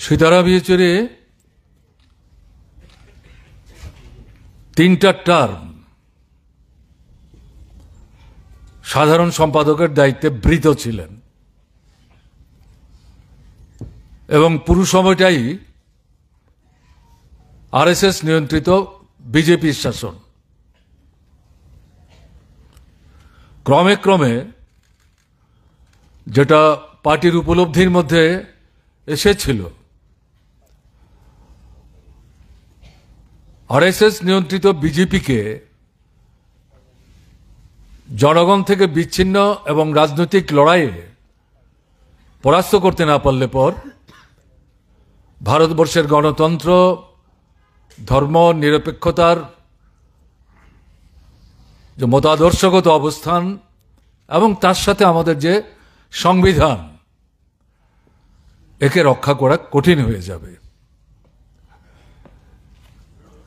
সীতারাম ইয়েচুরি তিনটা টার্ম সাধারণ সম্পাদকের দায়িত্বে বৃত ছিলেন এবং পুরো সময়টাই আরএসএস নিয়ন্ত্রিত বিজেপির শাসন। ক্রমে ক্রমে যেটা পার্টির উপলব্ধির মধ্যে এসেছিল, আরএসএস নিয়ন্ত্রিত বিজেপিকে জনগণ থেকে বিচ্ছিন্ন এবং রাজনৈতিক লড়াইয়ে পরাস্ত করতে না পারলে পর ভারতবর্ষের গণতন্ত্র, ধর্ম নিরপেক্ষতার যে মতাদর্শগত অবস্থান এবং তার সাথে আমাদের যে সংবিধান, একে রক্ষা করা কঠিন হয়ে যাবে।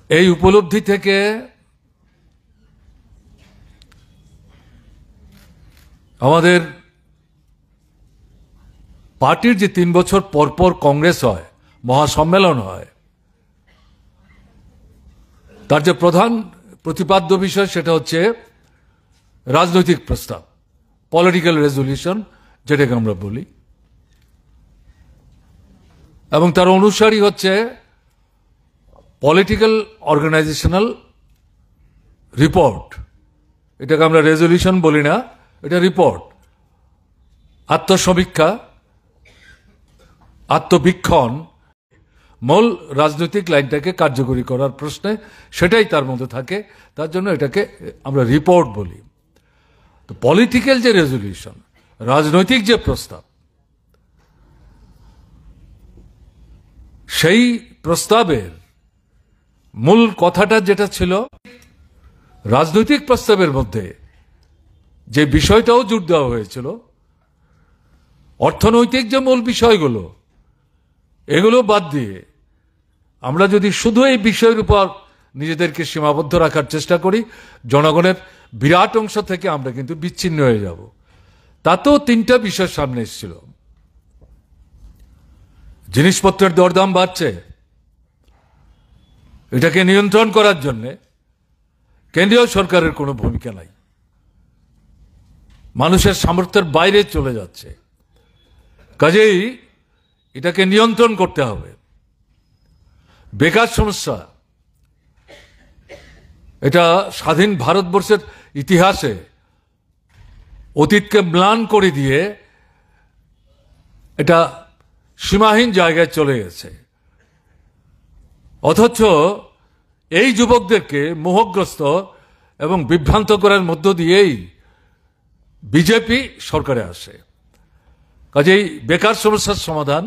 এই উপলব্ধি থেকে আমাদের পার্টির যে 3 বছর পরপর কংগ্রেস হয়, মহাসম্মেলন হয়, তার যে প্রধান প্রতিপাদ্য বিষয় সেটা হচ্ছে রাজনৈতিক প্রস্তাব, পলিটিক্যাল রেজলিউশন যেটাকে আমরা বলি, এবং তার অনুসারী হচ্ছে পলিটিক্যাল অর্গানাইজেশনাল রিপোর্ট। এটাকে আমরা রেজলিউশন বলি না, এটা রিপোর্ট, আত্মসমীক্ষা, আত্মবীক্ষণ, মূল রাজনৈতিক লাইনটাকে কার্যকরী করার প্রশ্নে সেটাই তার মধ্যে থাকে। তার জন্য এটাকে আমরা রিপোর্ট বলি। তো পলিটিক্যাল যে রেজলিউশন, রাজনৈতিক যে প্রস্তাব, সেই প্রস্তাবের মূল কথাটা যেটা ছিল, রাজনৈতিক প্রস্তাবের মধ্যে যে বিষয়টাও জোর দেওয়া হয়েছিল, অর্থনৈতিক যে মূল বিষয়গুলো, এগুলো বাদ দিয়ে আমরা যদি শুধু এই বিষয়ের উপর নিজেদেরকে সীমাবদ্ধ রাখার চেষ্টা করি, জনগণের বিরাট অংশ থেকে আমরা কিন্তু বিচ্ছিন্ন হয়ে যাব। তাতেও 3টা বিষয় সামনে এসেছিল। জিনিসপত্রের দরদাম বাড়ছে, এটাকে নিয়ন্ত্রণ করার জন্য কেন্দ্রীয় সরকারের কোনো ভূমিকা নাই, মানুষের সামর্থ্যের বাইরে চলে যাচ্ছে, কাজেই এটাকে নিয়ন্ত্রণ করতে হবে। বেকার সমস্যা, এটা স্বাধীন ভারতবর্ষের ইতিহাসে অতীতকে ম্লান করে দিয়ে এটা সীমাহীন জায়গায় চলে গেছে। অথচ এই যুবকদেরকে মোহগ্রস্ত এবং বিভ্রান্ত করার মধ্য দিয়েই বিজেপি সরকারে আসে। কাজেই বেকার সমস্যার সমাধান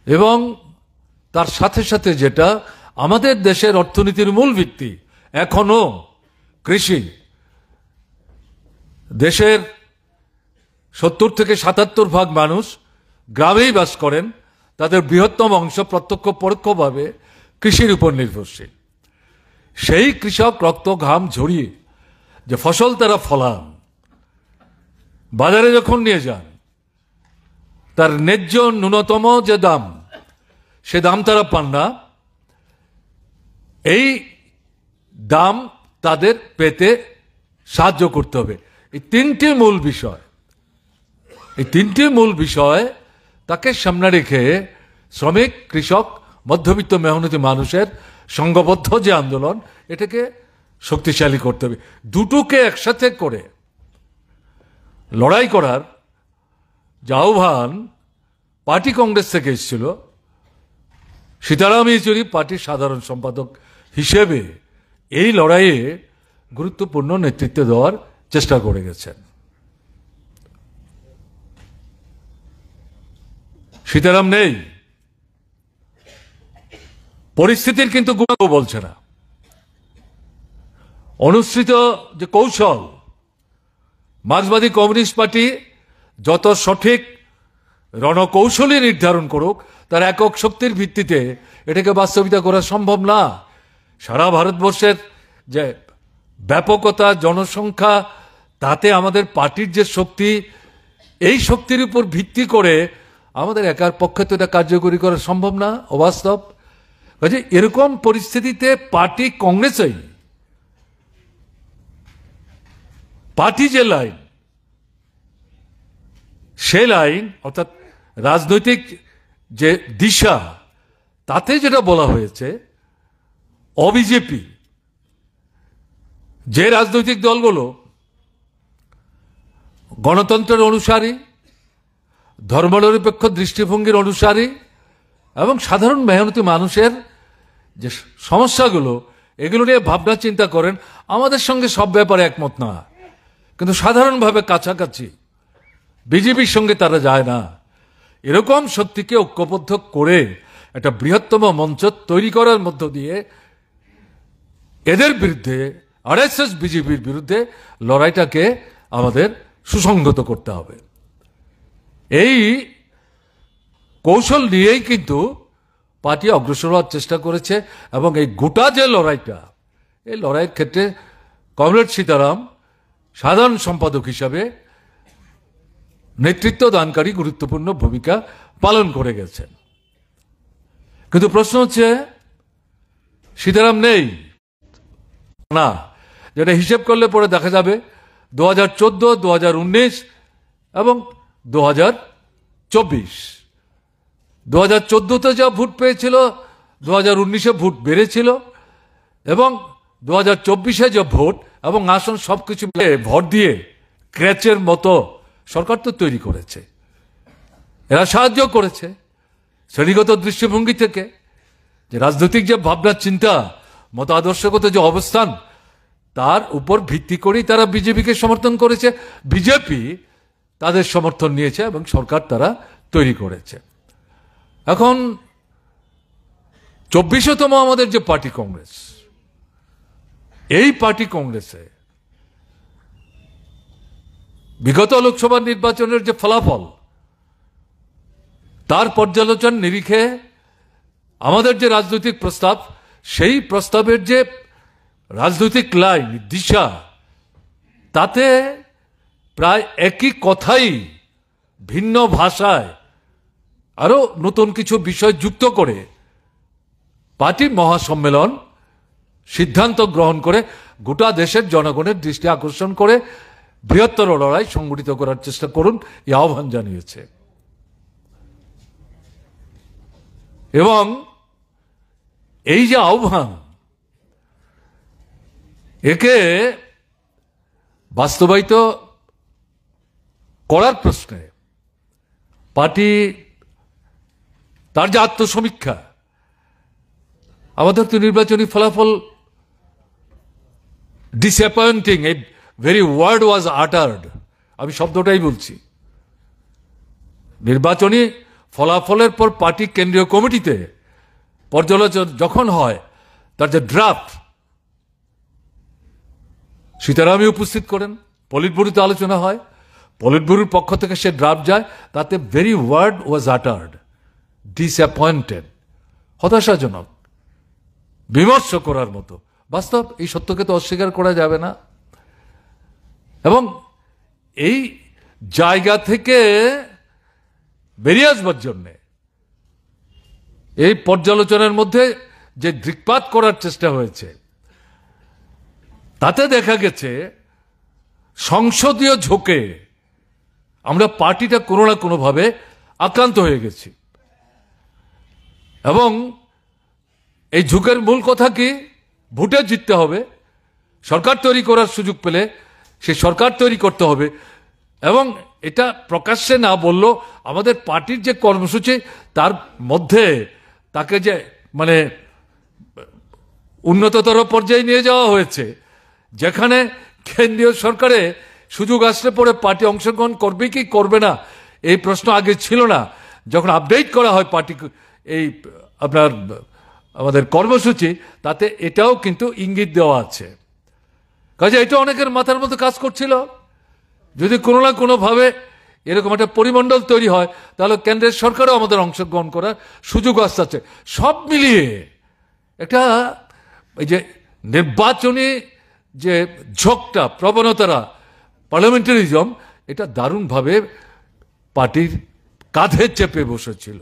এবং তার সাথে সাথে যেটা আমাদের দেশের অর্থনীতির মূল ভিত্তি এখনো কৃষি, দেশের 70 থেকে 77% মানুষ গ্রামেই বাস করেন, তাদের বৃহত্তম অংশ প্রত্যক্ষ পরোক্ষভাবে কৃষির উপর নির্ভরশীল। সেই কৃষক রক্ত ঘাম ঝরিয়ে যে ফসল তারা ফলান, বাজারে যখন নিয়ে যান, তার ন্যায্য ন্যূনতম যে দাম, সে দাম তারা পান না। এই দাম তাদের পেতে সাহায্য করতে হবে। এই 3টি মূল বিষয়, এই 3টি মূল বিষয় তাকে সামনে রেখে শ্রমিক, কৃষক, মধ্যবিত্ত মেহনতি মানুষের সংঘবদ্ধ যে আন্দোলন, এটাকে শক্তিশালী করতে হবে। দুটোকে একসাথে করে লড়াই করার যে আহ্বান পার্টি কংগ্রেস থেকে এসেছিল, সীতারাম ইয়েচুরি পার্টির সাধারণ সম্পাদক হিসেবে এই লড়াইয়ে গুরুত্বপূর্ণ নেতৃত্ব দেওয়ার চেষ্টা করে গেছেন। সীতারাম নেই, পরিস্থিতির কিন্তু গুণ বলছে না। অনুসৃত যে কৌশল, মার্ক্সবাদী কমিউনিস্ট পার্টি যত সঠিক রণকৌশলী নির্ধারণ করুক, তার একক শক্তির ভিত্তিতে এটাকে বাস্তবিতা করা সম্ভব না। সারা ভারতবর্ষের যে ব্যাপকতা, জনসংখ্যা, তাতে আমাদের পার্টির যে শক্তি, এই শক্তির উপর ভিত্তি করে আমাদের একার পক্ষে তো এটা কার্যকরী করা সম্ভব না, অবাস্তব। কাজে এরকম পরিস্থিতিতে পার্টি কংগ্রেসই পার্টি যে লাইন, সে লাইন অর্থাৎ রাজনৈতিক যে দিশা, তাতে যেটা বলা হয়েছে অবিজেপি যে রাজনৈতিক দলগুলো গণতন্ত্রের অনুসারী, ধর্মনিরপেক্ষ দৃষ্টিভঙ্গির অনুসারী এবং সাধারণ মেহনতি মানুষের যে সমস্যাগুলো, এগুলো নিয়ে ভাবনা চিন্তা করেন, আমাদের সঙ্গে সব ব্যাপারে একমত না, কিন্তু সাধারণভাবে কাছাকাছি, বিজেপির সঙ্গে তারা যায় না। এরকম শক্তিকে ঐক্যবদ্ধ করে একটা বৃহত্তম মঞ্চ তৈরি করার মধ্য দিয়ে এদের বিরুদ্ধে, আরএসএস বিজেপির বিরুদ্ধে লড়াইটাকে আমাদের সুসংগত করতে হবে। এই কৌশল নিয়েই কিন্তু পার্টি অগ্রসর হওয়ার চেষ্টা করেছে এবং এই গোটা যে লড়াইটা, এই লড়াইয়ের ক্ষেত্রে কমরেড সীতারাম সাধারণ সম্পাদক হিসাবে নেতৃত্ব দানকারী গুরুত্বপূর্ণ ভূমিকা পালন করে গেছেন। কিন্তু প্রশ্ন হচ্ছে, সীতারাম নেই না, যেটা হিসেব করলে পরে দেখা যাবে 2014, 2019 এবং 2024, 2014-তে যা ভোট পেয়েছিল 2019-এ ভোট বেড়েছিল এবং 2024-এ যে ভোট এবং আসন সবকিছু ভোট দিয়ে ক্র্যাচের মতো সরকার তো তৈরি করেছে। এরা সাহায্য করেছে শ্রেণীগত দৃষ্টিভঙ্গি থেকে, যে রাজনৈতিক যে ভাবনা চিন্তা, মত আদর্শগত যে অবস্থান, তার উপর ভিত্তি করেই তারা বিজেপিকে সমর্থন করেছে, বিজেপি তাদের সমর্থন নিয়েছে এবং সরকার তারা তৈরি করেছে। এখন 24তম আমাদের যে পার্টি কংগ্রেস, এই পার্টি কংগ্রেসে বিগত লোকসভা নির্বাচনের যে ফলাফল, তার পর্যালোচনা নিরিখে আমাদের যে রাজনৈতিক প্রস্তাব, সেই প্রস্তাবের যে রাজনৈতিক লাইন, দিশা, তাতে প্রায় একই কথাই ভিন্ন ভাষায় আরো নতুন কিছু বিষয় যুক্ত করে পার্টি মহাসম্মেলন সিদ্ধান্ত গ্রহণ করে গোটা দেশের জনগণের দৃষ্টি আকর্ষণ করে বৃহত্তর লড়াই সংগঠিত করার চেষ্টা করুন, এই আহ্বান জানিয়েছে। এবং এই যে আহ্বান, একে বাস্তবায়িত করার প্রশ্নে পার্টি তার যে আত্মসমীক্ষা, আমাদের তো নির্বাচনী ফলাফল ডিসঅ্যাপয়েন্টিং, এই ভেরি ওয়ার্ড ওয়াজ আটার্ড, আমি শব্দটাই বলছি। নির্বাচনী ফলাফলের পর পার্টি কেন্দ্রীয় কমিটিতে পর্যালোচনা যখন হয়, তার যে ড্রাফট সীতারামই উপস্থিত করেন, পলিট ব্যুরোতে আলোচনা হয়, পলিট ব্যুরোর পক্ষ থেকে সে ড্রাফট যায়, তাতে ভেরি ওয়ার্ড ওয়াজ আটার্ড, ডিসঅ্যাপয়েন্টেড, হতাশাজনক, বিমর্ষ করার মতো। বাস্তব, এই সত্যকে তো অস্বীকার করা যাবে না। এবং এই জায়গা থেকে বেরিয়ে আসবার জন্যে এই পর্যালোচনার মধ্যে যে দৃক্পাত করার চেষ্টা হয়েছে, তাতে দেখা গেছে সংসদীয় ঝোঁকে আমরা পার্টিটা কোনো না কোনোভাবে আক্রান্ত হয়ে গেছি। এবং এই ঝুঁকের মূল কথা কি? ভোটে জিততে হবে, সরকার তৈরি করার সুযোগ পেলে সেই সরকার তৈরি করতে হবে। এবং এটা প্রকাশ্যে না বললেও আমাদের পার্টির যে কর্মসূচি, তার মধ্যে তাকে যে মানে উন্নততর পর্যায়ে নিয়ে যাওয়া হয়েছে, যেখানে কেন্দ্রীয় সরকারে সুযোগ আসলে পরে পার্টি অংশগ্রহণ করবে কি করবে না, এই প্রশ্ন আগে ছিল না। যখন আপডেট করা হয় পার্টি এই আপনার আমাদের কর্মসূচি, তাতে এটাও কিন্তু ইঙ্গিত দেওয়া আছে। কাজে এটা অনেকের মাথার মধ্যে কাজ করছিল, যদি কোনো না কোনোভাবে এরকম একটা পরিমণ্ডল তৈরি হয়, তাহলে কেন্দ্রের সরকারও আমাদের অংশগ্রহণ করার সুযোগ আসছে। সব মিলিয়ে একটা এই যে নির্বাচনী যে ঝোঁকটা, প্রবণতারা, পার্লামেন্টারিজম, এটা দারুণভাবে পার্টির কাঁধে চেপে বসেছিল।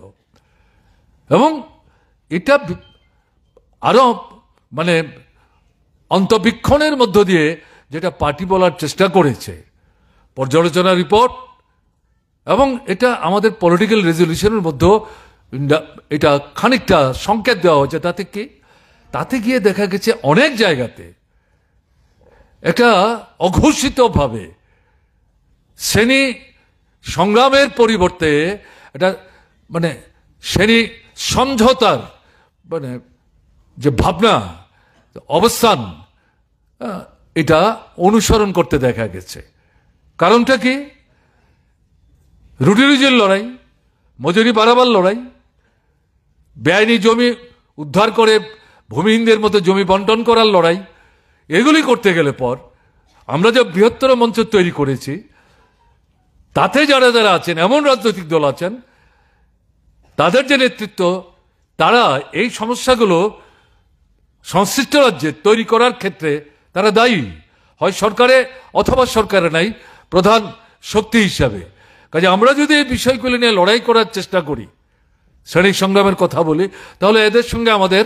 এবং এটা আরো মানে অন্তবীক্ষণের মধ্য দিয়ে যেটা পার্টি বলার চেষ্টা করেছে, পর্যালোচনা রিপোর্ট, এবং এটা আমাদের পলিটিক্যাল রেজলিউশনের মধ্যে এটা খানিকটা সংকেত দেওয়া হয়েছে। তাতে কি, তাতে গিয়ে দেখা গেছে অনেক জায়গাতে এটা অঘোষিতভাবে শ্রেণী সংগ্রামের পরিবর্তে এটা মানে শ্রেণী সমঝোতার মানে যে ভাবনা, অবস্থান, এটা অনুসরণ করতে দেখা গেছে। কারণটা কি? রুটি রুজির লড়াই, মজুরি বাড়াবার লড়াই, বেআইনি জমি উদ্ধার করে ভূমিহীনদের মতো জমি বন্টন করার লড়াই, এগুলি করতে গেলে পর আমরা যে বৃহত্তর মঞ্চ তৈরি করেছি, তাতে যারা যারা আছেন, এমন রাজনৈতিক দল আছেন, তাদের যে নেতৃত্ব, তারা এই সমস্যাগুলো সংশ্লিষ্ট রাজ্যে তৈরি করার ক্ষেত্রে তারা দায়ী, হয় সরকারে অথবা সরকারে নাই প্রধান শক্তি হিসাবে। কাজে আমরা যদি এই বিষয়গুলি নিয়ে লড়াই করার চেষ্টা করি, শ্রেণী সংগ্রামের কথা বলি, তাহলে এদের সঙ্গে আমাদের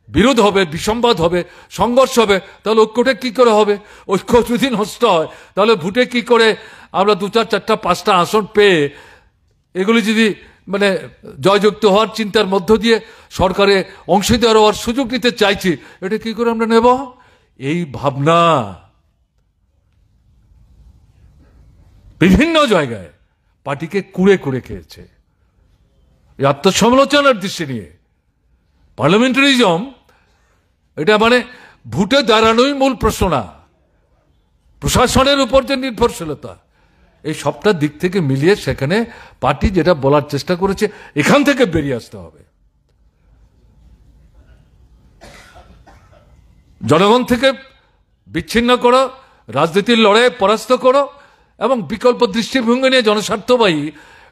বিরোধ হবে, বিসম্বাদ হবে, সংঘর্ষ হবে। তাহলে ঐক্যটা কি করে হবে? ঐক্য যদি নষ্ট হয়, তাহলে ভোটে কি করে আমরা 2, 4, 4টা 5টা আসন পেয়ে এগুলি যদি মানে জয়যুক্ত হওয়ার চিন্তার মধ্য দিয়ে সরকারে অংশীদার হওয়ার সুযোগ নিতে চাইছি, এটা কি করে আমরা নেব? এই ভাবনা বিভিন্ন জায়গায় পার্টিকে কুড়ে কুড়ে খেয়েছে। এই আত্মসমালোচনার দৃষ্টি নিয়ে পার্লামেন্টারিজম এটা মানে ভোটে দাঁড়ানোই মূল প্রশ্ন না, প্রশাসনের উপর যে নির্ভরশীলতা, এই সবটা দিক থেকে মিলিয়ে সেখানে পার্টি যেটা বলার চেষ্টা করেছে, এখান থেকে বেরিয়ে আসতে হবে। জনগণ থেকে বিচ্ছিন্ন করো, রাজনীতির লড়াইয়ে পরাস্ত করো, এবং বিকল্প দৃষ্টিভঙ্গি নিয়ে জনস্বার্থবাহী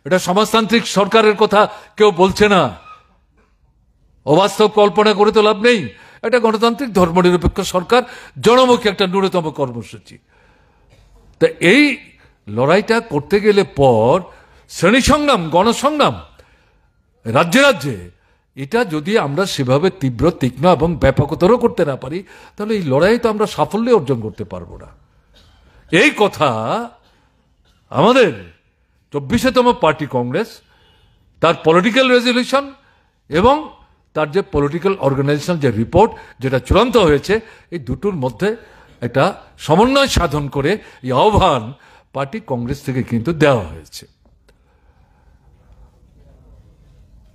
এটা সমাজতান্ত্রিক সরকারের কথা কেউ বলছে না। অবাস্তব কল্পনা করে তো লাভ নেই। এটা গণতান্ত্রিক ধর্মনিরপেক্ষ সরকার, জনমুখী একটা ন্যূনতম কর্মসূচি। তা এই লড়াইটা করতে গেলে পর শ্রেণী সংগ্রাম, গণসংগ্রাম রাজ্যে রাজ্যে, এটা যদি আমরা সেভাবে তীব্র, তীক্ষ্ণ এবং ব্যাপকতর করতে না পারি, তাহলে এই লড়াই তো আমরা সাফল্য অর্জন করতে পারবো না। এই কথা আমাদের 24তম পার্টি কংগ্রেস, তার পলিটিক্যাল রেজলিউশন এবং তার যে পলিটিক্যাল অর্গানাইজেশন যে রিপোর্ট যেটা চূড়ান্ত হয়েছে, এই দুটোর মধ্যে একটা সমন্বয় সাধন করে এই আহ্বান পার্টি কংগ্রেস থেকে কিন্তু দেওয়া হয়েছে।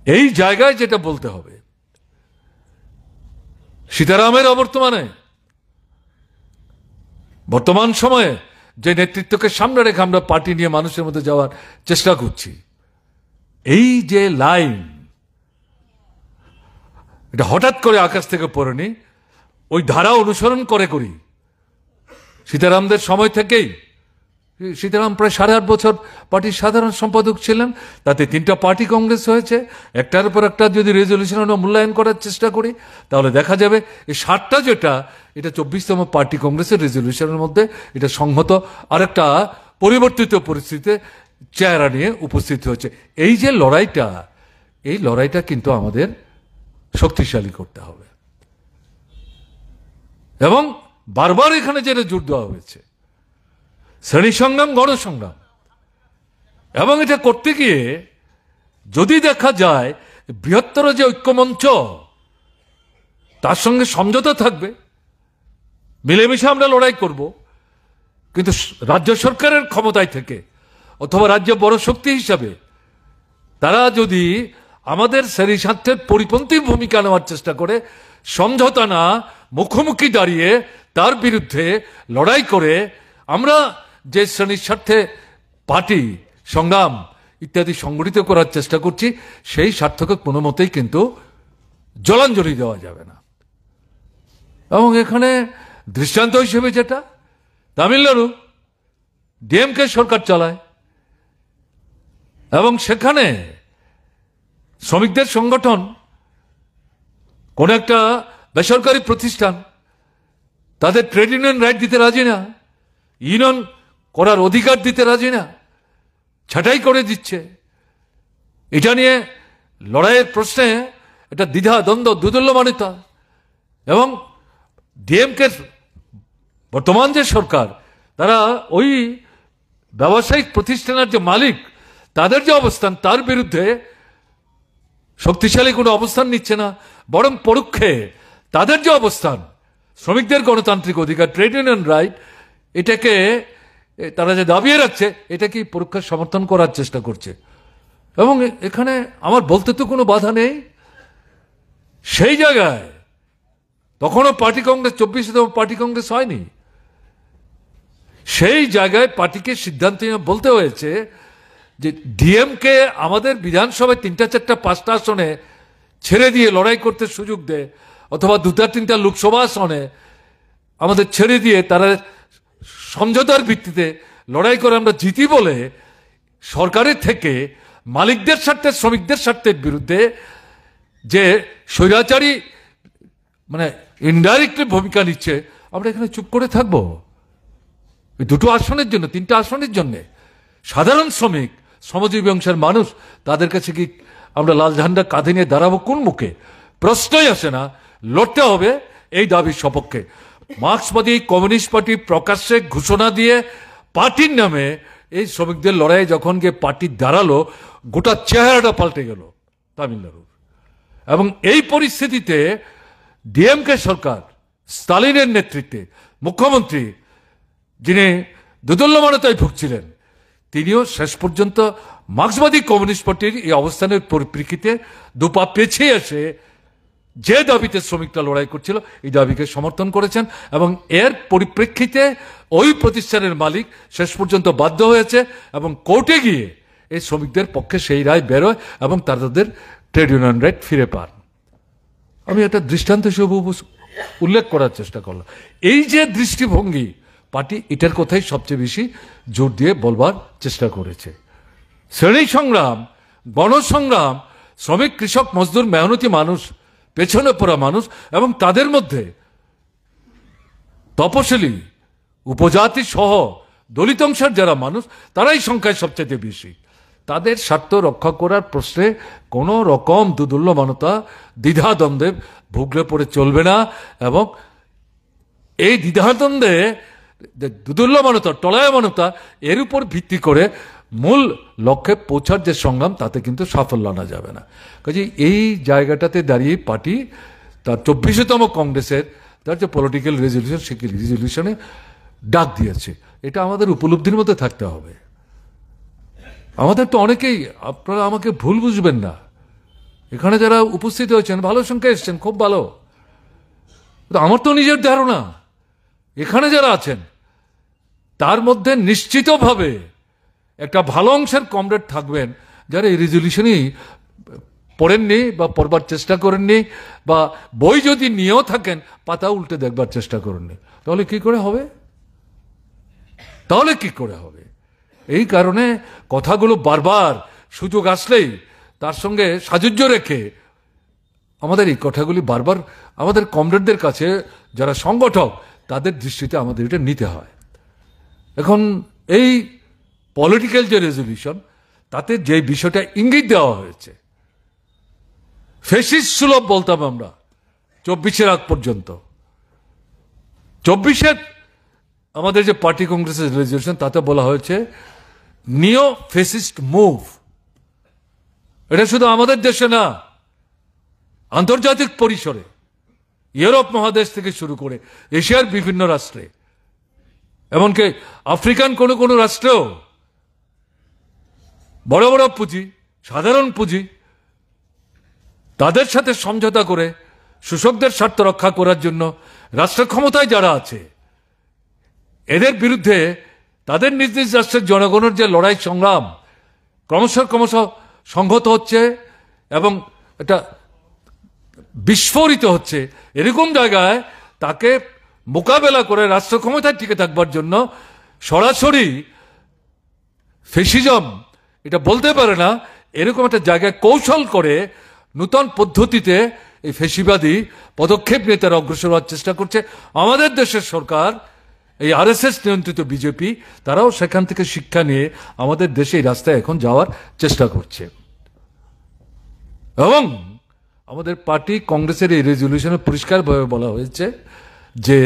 এই জায়গায় যেটা বলতে হবে, সীতারামের বর্তমান সময়ে যে নেতৃত্বকে সামনে রেখে আমরা পার্টি নিয়ে মানুষের মধ্যে যাওয়ার চেষ্টা করছি, এই যে লাইন, এটা হঠাৎ করে আকাশ থেকে পড়েনি, ওই ধারা অনুসরণ করে করি। সীতারামদের সময় থেকেই, সীতারাম প্রায় 8.5 বছর পার্টির সাধারণ সম্পাদক ছিলেন, তাতে 3টা পার্টি কংগ্রেস হয়েছে। একটার উপর একটা যদি রেজলিউশন মূল্যায়ন করার চেষ্টা করি, তাহলে দেখা যাবে এই 7টা যেটা, এটা 24তম পার্টি কংগ্রেসের রেজলিউশনের মধ্যে এটা সংহত আরেকটা পরিবর্তিত পরিস্থিতিতে চেহারা নিয়ে উপস্থিত হয়েছে। এই যে লড়াইটা, এই লড়াইটা কিন্তু আমাদের শক্তিশালী করতে হবে। এবং বারবার এখানে যেটা জোর দেওয়া হয়েছে, শ্রেণী সংগ্রাম, গণসংগ্রাম, এবং এটা করতে গিয়ে যদি দেখা যায় বৃহত্তর যে ঐক্যমঞ্চ, তার সঙ্গে সমঝোতা থাকবে, মিলেমিশে আমরা লড়াই করব, কিন্তু রাজ্য সরকারের ক্ষমতায় থেকে অথবা রাজ্য বড় শক্তি হিসাবে তারা যদি আমাদের শ্রেণী স্বার্থের পরিপন্থী ভূমিকা নেওয়ার চেষ্টা করে, সমঝোতা না, মুখোমুখি দাঁড়িয়ে তার বিরুদ্ধে লড়াই করে আমরা যে শ্রেণীর স্বার্থে পার্টি সংগ্রাম ইত্যাদি সংগঠিত করার চেষ্টা করছি, সেই স্বার্থকে কোনো মতেই কিন্তু জলাঞ্জলি দেওয়া যাবে না। এবং এখানে দৃষ্টান্ত হিসেবে যেটা তামিলনাড়ু ডিএমকে সরকার চালায়, এবং সেখানে শ্রমিকদের সংগঠন, কোন একটা বেসরকারি প্রতিষ্ঠান তাদের ট্রেড ইউনিয়ন রাইট দিতে রাজি না, ইউনিয়ন করার অধিকার দিতে রাজি না, ছাঁটাই করে দিচ্ছে। এটা নিয়ে লড়াইয়ের প্রশ্নে এটা দ্বিধা দ্বন্দ্ব দুদুল্যমানিতা, এবং ডিএমকে বর্তমান যে সরকার তারা ওই ব্যবসায়িক প্রতিষ্ঠানের যে মালিক তাদের যে অবস্থান তার বিরুদ্ধে শক্তিশালী কোনো অবস্থান নিচ্ছে না, বরং পরোক্ষে তাদের যে অবস্থান শ্রমিকদের গণতান্ত্রিক অধিকার ট্রেড ইউনিয়ন রাইট এটাকে তারা যে দাবিয়ে রাখছে এটাকে পরোক্ষে সমর্থন করার চেষ্টা করছে। এবং এখানে আমার বলতে তো কোনো বাধা নেই, সেই জায়গায় তখনও পার্টি কংগ্রেস 24তম পার্টি কংগ্রেস হয়নি, সেই জায়গায় পার্টিকে সিদ্ধান্ত নিয়ে বলতে হয়েছে যে ডিএমকে আমাদের বিধানসভায় 3টা 4টা 5টা আসনে ছেড়ে দিয়ে লড়াই করতে সুযোগ দেয়, অথবা 2টা 3টা লোকসভা আসনে আমাদের ছেড়ে দিয়ে তারা সমঝোতার ভিত্তিতে লড়াই করে আমরা জিতি বলে সরকারের থেকে মালিকদের স্বার্থে শ্রমিকদের স্বার্থের বিরুদ্ধে যে স্বৈরাচারী মানে ইনডাইরেক্টলি ভূমিকা নিচ্ছে, আমরা এখানে চুপ করে থাকবো? এই 2টো আসনের জন্য 3টা আসনের জন্য সাধারণ শ্রমিক শ্রমজীবী অংশের মানুষ তাদের কাছে কি আমরা লাল ঝান্ডা কাঁধে নিয়ে দাঁড়াবো কোন মুখে? প্রশ্নই আসে না। লড়তে হবে এই দাবির সপক্ষে। মার্ক্সবাদী কমিউনিস্ট পার্টি প্রকাশ্যে ঘোষণা দিয়ে পার্টির নামে এই শ্রমিকদের লড়াইয়ে যখন গিয়ে পার্টি দাঁড়ালো, গোটা চেহারাটা পাল্টে গেল তামিলনাড়ুর। এবং এই পরিস্থিতিতে ডিএমকে সরকার স্টালিনের নেতৃত্বে মুখ্যমন্ত্রী যিনি দুদুল্যমানতায় ভুগছিলেন তিনিও শেষ পর্যন্ত মার্ক্সবাদী কমিউনিস্ট পার্টির এই অবস্থানের পরিপ্রেক্ষিতে দুপা পেছিয়ে এসে যে দাবিতে শ্রমিকরা লড়াই করছিল এই দাবিকে সমর্থন করেছেন, এবং এর পরিপ্রেক্ষিতে ওই প্রতিষ্ঠানের মালিক শেষ পর্যন্ত বাধ্য হয়েছে এবং কোর্টে গিয়ে এই শ্রমিকদের পক্ষে সেই রায় বেরোয় এবং তাদের ট্রেড ইউনিয়ন রাইট ফিরে পান। আমি একটা দৃষ্টান্ত হিসেবে উল্লেখ করার চেষ্টা করলাম। এই যে দৃষ্টিভঙ্গি পার্টি এটার কথাই সবচেয়ে বেশি জোর দিয়ে বলবার চেষ্টা করেছে। শ্রেণী সংগ্রাম, গণসংগ্রাম, শ্রমিক কৃষক মজদুর মেহনতি মানুষ, পেছনে পড়া মানুষ এবং তাদের মধ্যে তপশিলি উপজাতি সহ দলিত অংশের যারা মানুষ তারাই সংখ্যায় সবচেয়ে বেশি। তাদের স্বার্থ রক্ষা করার প্রশ্নে কোনো রকম দুদুল্যমানতা দ্বিধাদ্বন্দ্বে ভুগলে পড়ে চলবে না, এবং এই দ্বিধাদ্বন্দ্বে দুদুল্যমানতা টলায়মানতা এর উপর ভিত্তি করে মূল লক্ষ্যে পৌঁছার যে সংগ্রাম তাতে কিন্তু সাফল্য আনা যাবে না। কাজে এই জায়গাটাতে দাঁড়িয়ে পার্টি তার 24তম কংগ্রেসের তার যে পলিটিক্যাল রেজলিউশন সেই রেজলিউশনে ডাক দিয়েছে। এটা আমাদের উপলব্ধির মধ্যে থাকতে হবে। আমাদের তো অনেকেই, আপনারা আমাকে ভুল বুঝবেন না, এখানে যারা উপস্থিত হয়েছেন ভালো সংখ্যা এসছেন, খুব ভালো। আমার তো নিজের ধারণা এখানে যারা আছেন তার মধ্যে নিশ্চিতভাবে একটা ভালো অংশের কমরেড থাকবেন যারা এই রেজলিউশনই পড়েননি বা পড়বার চেষ্টা করেননি, বা বই যদি নিয়েও থাকেন পাতা উল্টে দেখবার চেষ্টা করেননি। তাহলে কি করে হবে? এই কারণে কথাগুলো বারবার সুযোগ আসলেই তার সঙ্গে সাযুজ্য রেখে আমাদের এই কথাগুলি বারবার আমাদের কমরেডদের কাছে যারা সংগঠক তাদের দৃষ্টিতে আমাদের এটা নিতে হয়। এখন এই পলিটিক্যাল যে রেজলিউশন তাতে যে বিষয়টা ইঙ্গিত দেওয়া হয়েছে, ফেসিস্ট সুলভ বলতাম আমরা 24-এর আগ পর্যন্ত। 24-এর আমাদের যে পার্টি কংগ্রেসের রেজলিউশন তাতে বলা হয়েছে নিও ফেসিস্ট মুভ। এটা শুধু আমাদের দেশে না, আন্তর্জাতিক পরিসরে ইউরোপ মহাদেশ থেকে শুরু করে এশিয়ার বিভিন্ন রাষ্ট্রে, এমনকি আফ্রিকান কোনো রাষ্ট্রেও বড় বড় পুঁজি, সাধারণ পুঁজি তাদের সাথে সমঝোতা করে শোষকদের স্বার্থ রক্ষা করার জন্য রাষ্ট্র ক্ষমতায় যারা আছে এদের বিরুদ্ধে তাদের নিজ নিজ রাষ্ট্রের জনগণের যে লড়াই সংগ্রাম ক্রমশ সংহত হচ্ছে এবং এটা বিস্ফোরিত হচ্ছে, এরকম জায়গায় তাকে মোকাবেলা করে রাষ্ট্র ক্ষমতায় টিকে থাকবার জন্য সরাসরি ফেসিজম এটা বলতে পারে না, এরকম একটা জায়গায় কৌশল করে নূতন পদ্ধতিতে এই ফেসিবাদী পদক্ষেপ নিয়ে তারা অগ্রসর হওয়ার চেষ্টা করছে। আমাদের দেশের সরকার, এই আরএসএস নিয়ন্ত্রিত বিজেপি, তারাও সেখান থেকে শিক্ষা নিয়ে আমাদের দেশে এই রাস্তায় এখন যাওয়ার চেষ্টা করছে। এবং আমাদের পার্টি কংগ্রেসের এই রেজলিউশনে পরিষ্কারভাবে বলা হয়েছে যে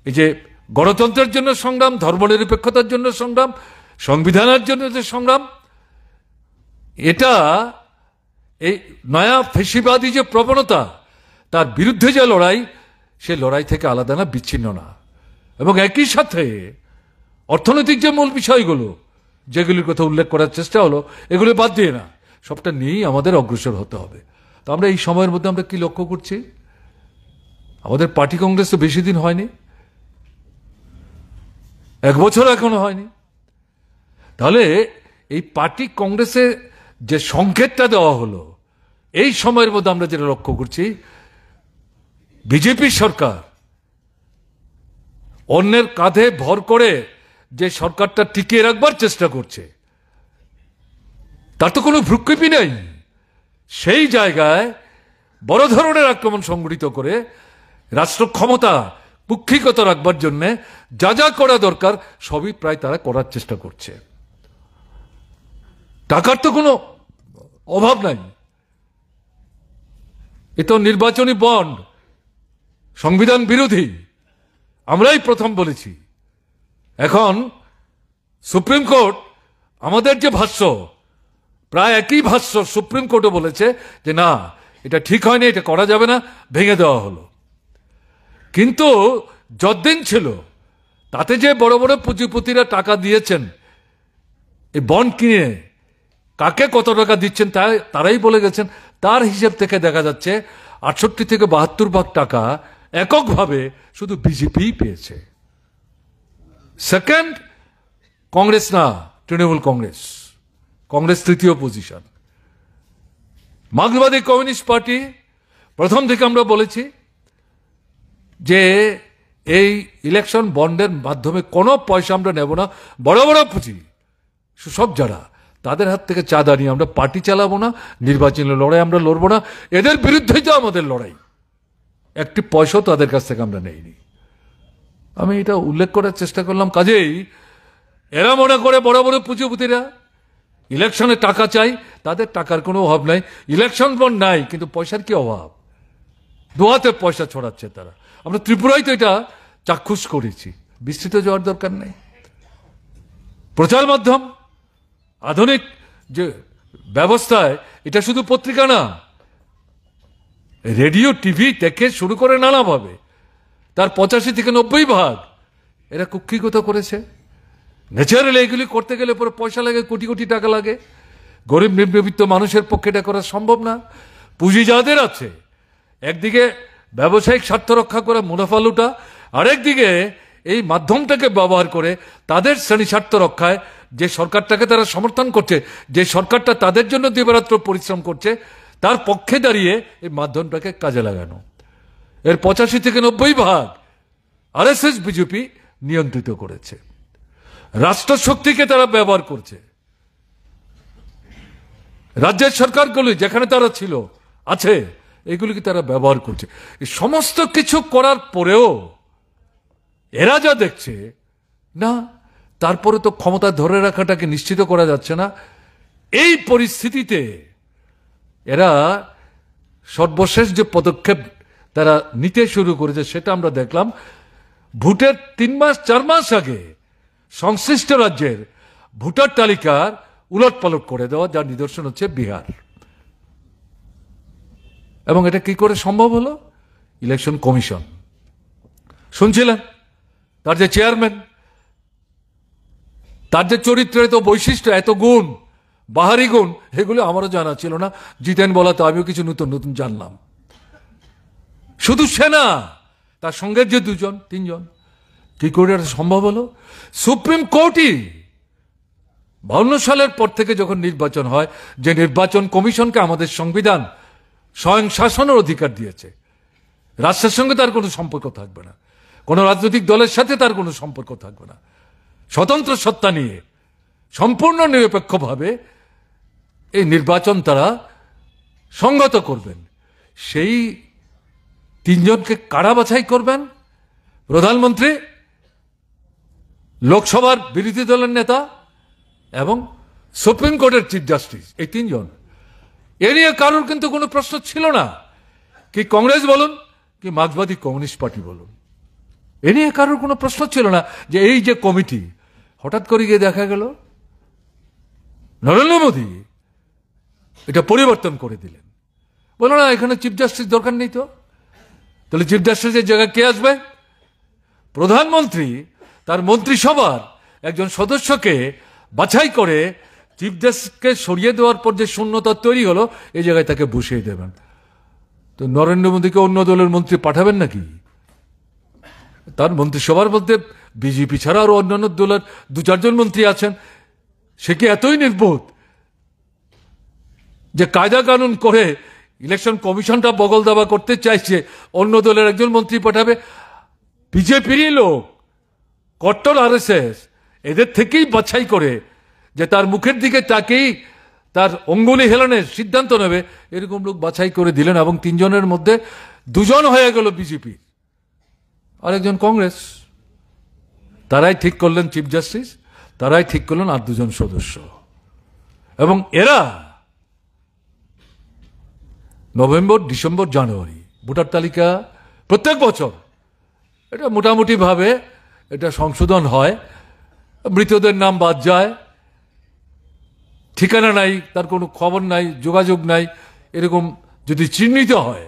এই যে গণতন্ত্রের জন্য সংগ্রাম, ধর্মনিরপেক্ষতার জন্য সংগ্রাম, সংবিধানের জন্য যে সংগ্রাম, এটা এই নয়া ফেসিবাদী যে প্রবণতা তার বিরুদ্ধে যে লড়াই, সে লড়াই থেকে আলাদা না, বিচ্ছিন্ন না। এবং একই সাথে অর্থনৈতিক যে মূল বিষয়গুলো যেগুলির কথা উল্লেখ করার চেষ্টা হলো, এগুলো বাদ দিয়ে না, সবটা নিয়েই আমাদের অগ্রসর হতে হবে। তো আমরা এই সময়ের মধ্যে আমরা কি লক্ষ্য করছি? আমাদের পার্টি কংগ্রেস তো বেশি দিন হয়নি, 1 বছর এখনো হয়নি। তাহলে এই পার্টি কংগ্রেসে যে সংকেতটা দেওয়া হলো, এই সময়ের মধ্যে আমরা যেটা লক্ষ্য করছি, বিজেপি সরকার অন্যের কাঁধে ভর করে যে সরকারটা টিকিয়ে রাখবার চেষ্টা করছে, তার তো কোনো ভ্রুক্ষেপই নেই। সেই জায়গায় বড় ধরনের আক্রমণ সংগঠিত করে রাষ্ট্র ক্ষমতা কুক্ষিগত রাখবার জন্য যা যা করা দরকার সবই প্রায় তারা করার চেষ্টা করছে। টাকার তো কোনো অভাব নাই। এ তো নির্বাচনী বন্ড, সংবিধান বিরোধী, আমরাই প্রথম বলেছি। এখন সুপ্রিম কোর্ট আমাদের যে ভাষ্য, প্রায় একই ভাষ্য সুপ্রিম কোর্টও বলেছে যে না, এটা ঠিক হয়নি, এটা করা যাবে না, ভেঙে দেওয়া হলো। কিন্তু যতদিন ছিল তাতে যে বড় বড় পুঁজিপতিরা টাকা দিয়েছেন এই বন্ড কিনে, কাকে কত টাকা দিচ্ছেন তারাই বলে গেছেন। তার হিসেব থেকে দেখা যাচ্ছে 68 থেকে 72 ভাগ টাকা এককভাবে শুধু বিজেপি পেয়েছে। সেকেন্ড কংগ্রেস না, তৃণমূল কংগ্রেস, কংগ্রেস তৃতীয় পজিশন। মার্ক্সবাদী কমিউনিস্ট পার্টি প্রথম থেকে আমরা বলেছি যে এই ইলেকশন বন্ডের মাধ্যমে কোনো পয়সা আমরা নেব না। বড় বড় পুঁজি সব যারা, তাদের হাত থেকে চাঁদা নিয়ে আমরা পার্টি চালাবো না, নির্বাচনী লড়াই আমরা লড়বো না। এদের বিরুদ্ধেই তো আমাদের লড়াই, একটি পয়সাও তাদের কাছ থেকে আমরা নেইনি। আমি এটা উল্লেখ করার চেষ্টা করলাম। কাজেই এরা মনে করে বড় বড় পুঁজিপতিরা ইলেকশনে টাকা চাই, তাদের টাকার কোনো অভাব নাই। ইলেকশন বন্ড নাই, কিন্তু পয়সার কি অভাব? দোয়াতে পয়সা ছড়াচ্ছে তারা। আমরা ত্রিপুরায় তো এটা চাক্ষুষ করেছি। বিস্তৃত যাওয়ার দরকার নেই। প্রচার মাধ্যম আধুনিক যে ব্যবস্থায়, এটা শুধু পত্রিকা না, রেডিও টিভি থেকে শুরু করে নানাভাবে তার 85 থেকে 90 ভাগ এরা কুক্ষিগত করেছে। ন্যাচারালি এগুলি করতে গেলে পরে পয়সা লাগে, কোটি কোটি টাকা লাগে। গরিব নিম্নবিত্ত মানুষের পক্ষে এটা করা সম্ভব না। পুঁজি যাদের আছে, একদিকে ব্যবসায়িক স্বার্থ রক্ষা করে মুনাফা লুটা, আরেকদিকে এই মাধ্যমটাকে ব্যবহার করে তাদের শ্রেণী স্বার্থ রক্ষায় যে সরকারটাকে তারা সমর্থন করছে, যে সরকারটা তাদের জন্য দিবারাত্র পরিশ্রম করছে, তার পক্ষে দাঁড়িয়ে এই মাধ্যমটাকে কাজে লাগানো। এর 85 থেকে 90 ভাগ আরএসএস বিজেপি নিয়ন্ত্রিত করেছে। রাষ্ট্রশক্তিকে তারা ব্যবহার করছে। রাজ্যের সরকারগুলি যেখানে তারা ছিল আছে, এগুলিকে তারা ব্যবহার করছে। এই সমস্ত কিছু করার পরেও এরা যা দেখছে না, তারপরে তো ক্ষমতা ধরে রাখাটাকে নিশ্চিত করা যাচ্ছে না। এই পরিস্থিতিতে এরা সর্বশেষ যে পদক্ষেপ তারা নিতে শুরু করেছে, সেটা আমরা দেখলাম। ভোটের 3 মাস 4 মাস আগে সংশ্লিষ্ট রাজ্যের ভোটার তালিকার উলটপালট করে দেওয়া, যার নিদর্শন হচ্ছে বিহার। এবং এটা কি করে সম্ভব হলো? ইলেকশন কমিশন, শুনছিলেন তার যে চেয়ারম্যান, তার যে চরিত্রের এত বৈশিষ্ট্য, এত গুণ, বাহারি গুণ, এগুলো আমারও জানা ছিল না। জিতেন বলাতে আমিও কিছু নতুন নতুন জানলাম। শুধু সেনা, তার সঙ্গে যে 2-3 জন, কি করে এটা সম্ভব হলো? সুপ্রিম কোর্টই 52 সালের পর থেকে যখন নির্বাচন হয়, যে নির্বাচন কমিশনকে আমাদের সংবিধান স্বয়ং শাসনের অধিকার দিয়েছে। রাষ্ট্রের সঙ্গে তার কোনো সম্পর্ক থাকবে না, কোনো রাজনৈতিক দলের সাথে তার কোনো সম্পর্ক থাকবে না। স্বতন্ত্র সত্তা নিয়ে সম্পূর্ণ নিরপেক্ষভাবে এই নির্বাচন তারা সংগত করবেন। সেই 3 জনকে কারা বাছাই করবেন? প্রধানমন্ত্রী, লোকসভার বিরোধী দলের নেতা এবং সুপ্রিম কোর্টের চিফ জাস্টিস। এই 3 জন, এ নিয়ে কারোর কিন্তু কোনো প্রশ্ন ছিল না, কি কংগ্রেস বলুন কি মার্ক্সবাদী কমিউনিস্ট পার্টি বলুন, এ নিয়ে কারোর কোনো প্রশ্ন ছিল না যে এই যে কমিটি, হঠাৎ করে গিয়ে দেখা গেল নরেন্দ্র মোদী এটা পরিবর্তন করে দিলেন। বলো না এখানে চিফ জাস্টিস দরকার নেই, তো তাহলে চিফ জাস্টিসের জায়গায় কে আসবে? প্রধানমন্ত্রী তার মন্ত্রিসভার একজন সদস্যকে বাছাই করে চিফ জাস্টিসকে সরিয়ে দেওয়ার পর যে শূন্যতা তৈরি হলো, এই জায়গায় তাকে বসিয়ে দেবেন। তো নরেন্দ্র মোদীকে অন্য দলের মন্ত্রী পাঠাবেন নাকি? তার মন্ত্রিসভার মধ্যে বিজেপি ছাড়া আরো অন্যান্য দলের 2-4 জন মন্ত্রী আছেন। সে কি এতই নির্বোধ যে কায়দা কানুন করে ইলেকশন কমিশনটা বগল দাবা করতে চাইছে, অন্য দলের একজন মন্ত্রী পাঠাবে? বিজেপিরই লোক, কট্টর আরএসএস, এদের থেকেই বাছাই করে যে তার মুখের দিকে তাকেই তার অঙ্গুলি হেলনের সিদ্ধান্ত নেবে, এরকম লোক বাছাই করে দিলেন। এবং 3 জনের মধ্যে 2 জন হয়ে গেল বিজেপি আর একজন কংগ্রেস। তারাই ঠিক করলেন চিফ জাস্টিস, তারাই ঠিক করলেন আর 2 জন সদস্য। এবং এরা নভেম্বর, ডিসেম্বর, জানুয়ারি ভোটার তালিকা প্রত্যেক বছর এটা মোটামুটি ভাবে এটা সংশোধন হয়, মৃতদের নাম বাদ যায়, ঠিকানা নাই, তার কোনো খবর নাই, যোগাযোগ নাই, এরকম যদি চিহ্নিত হয়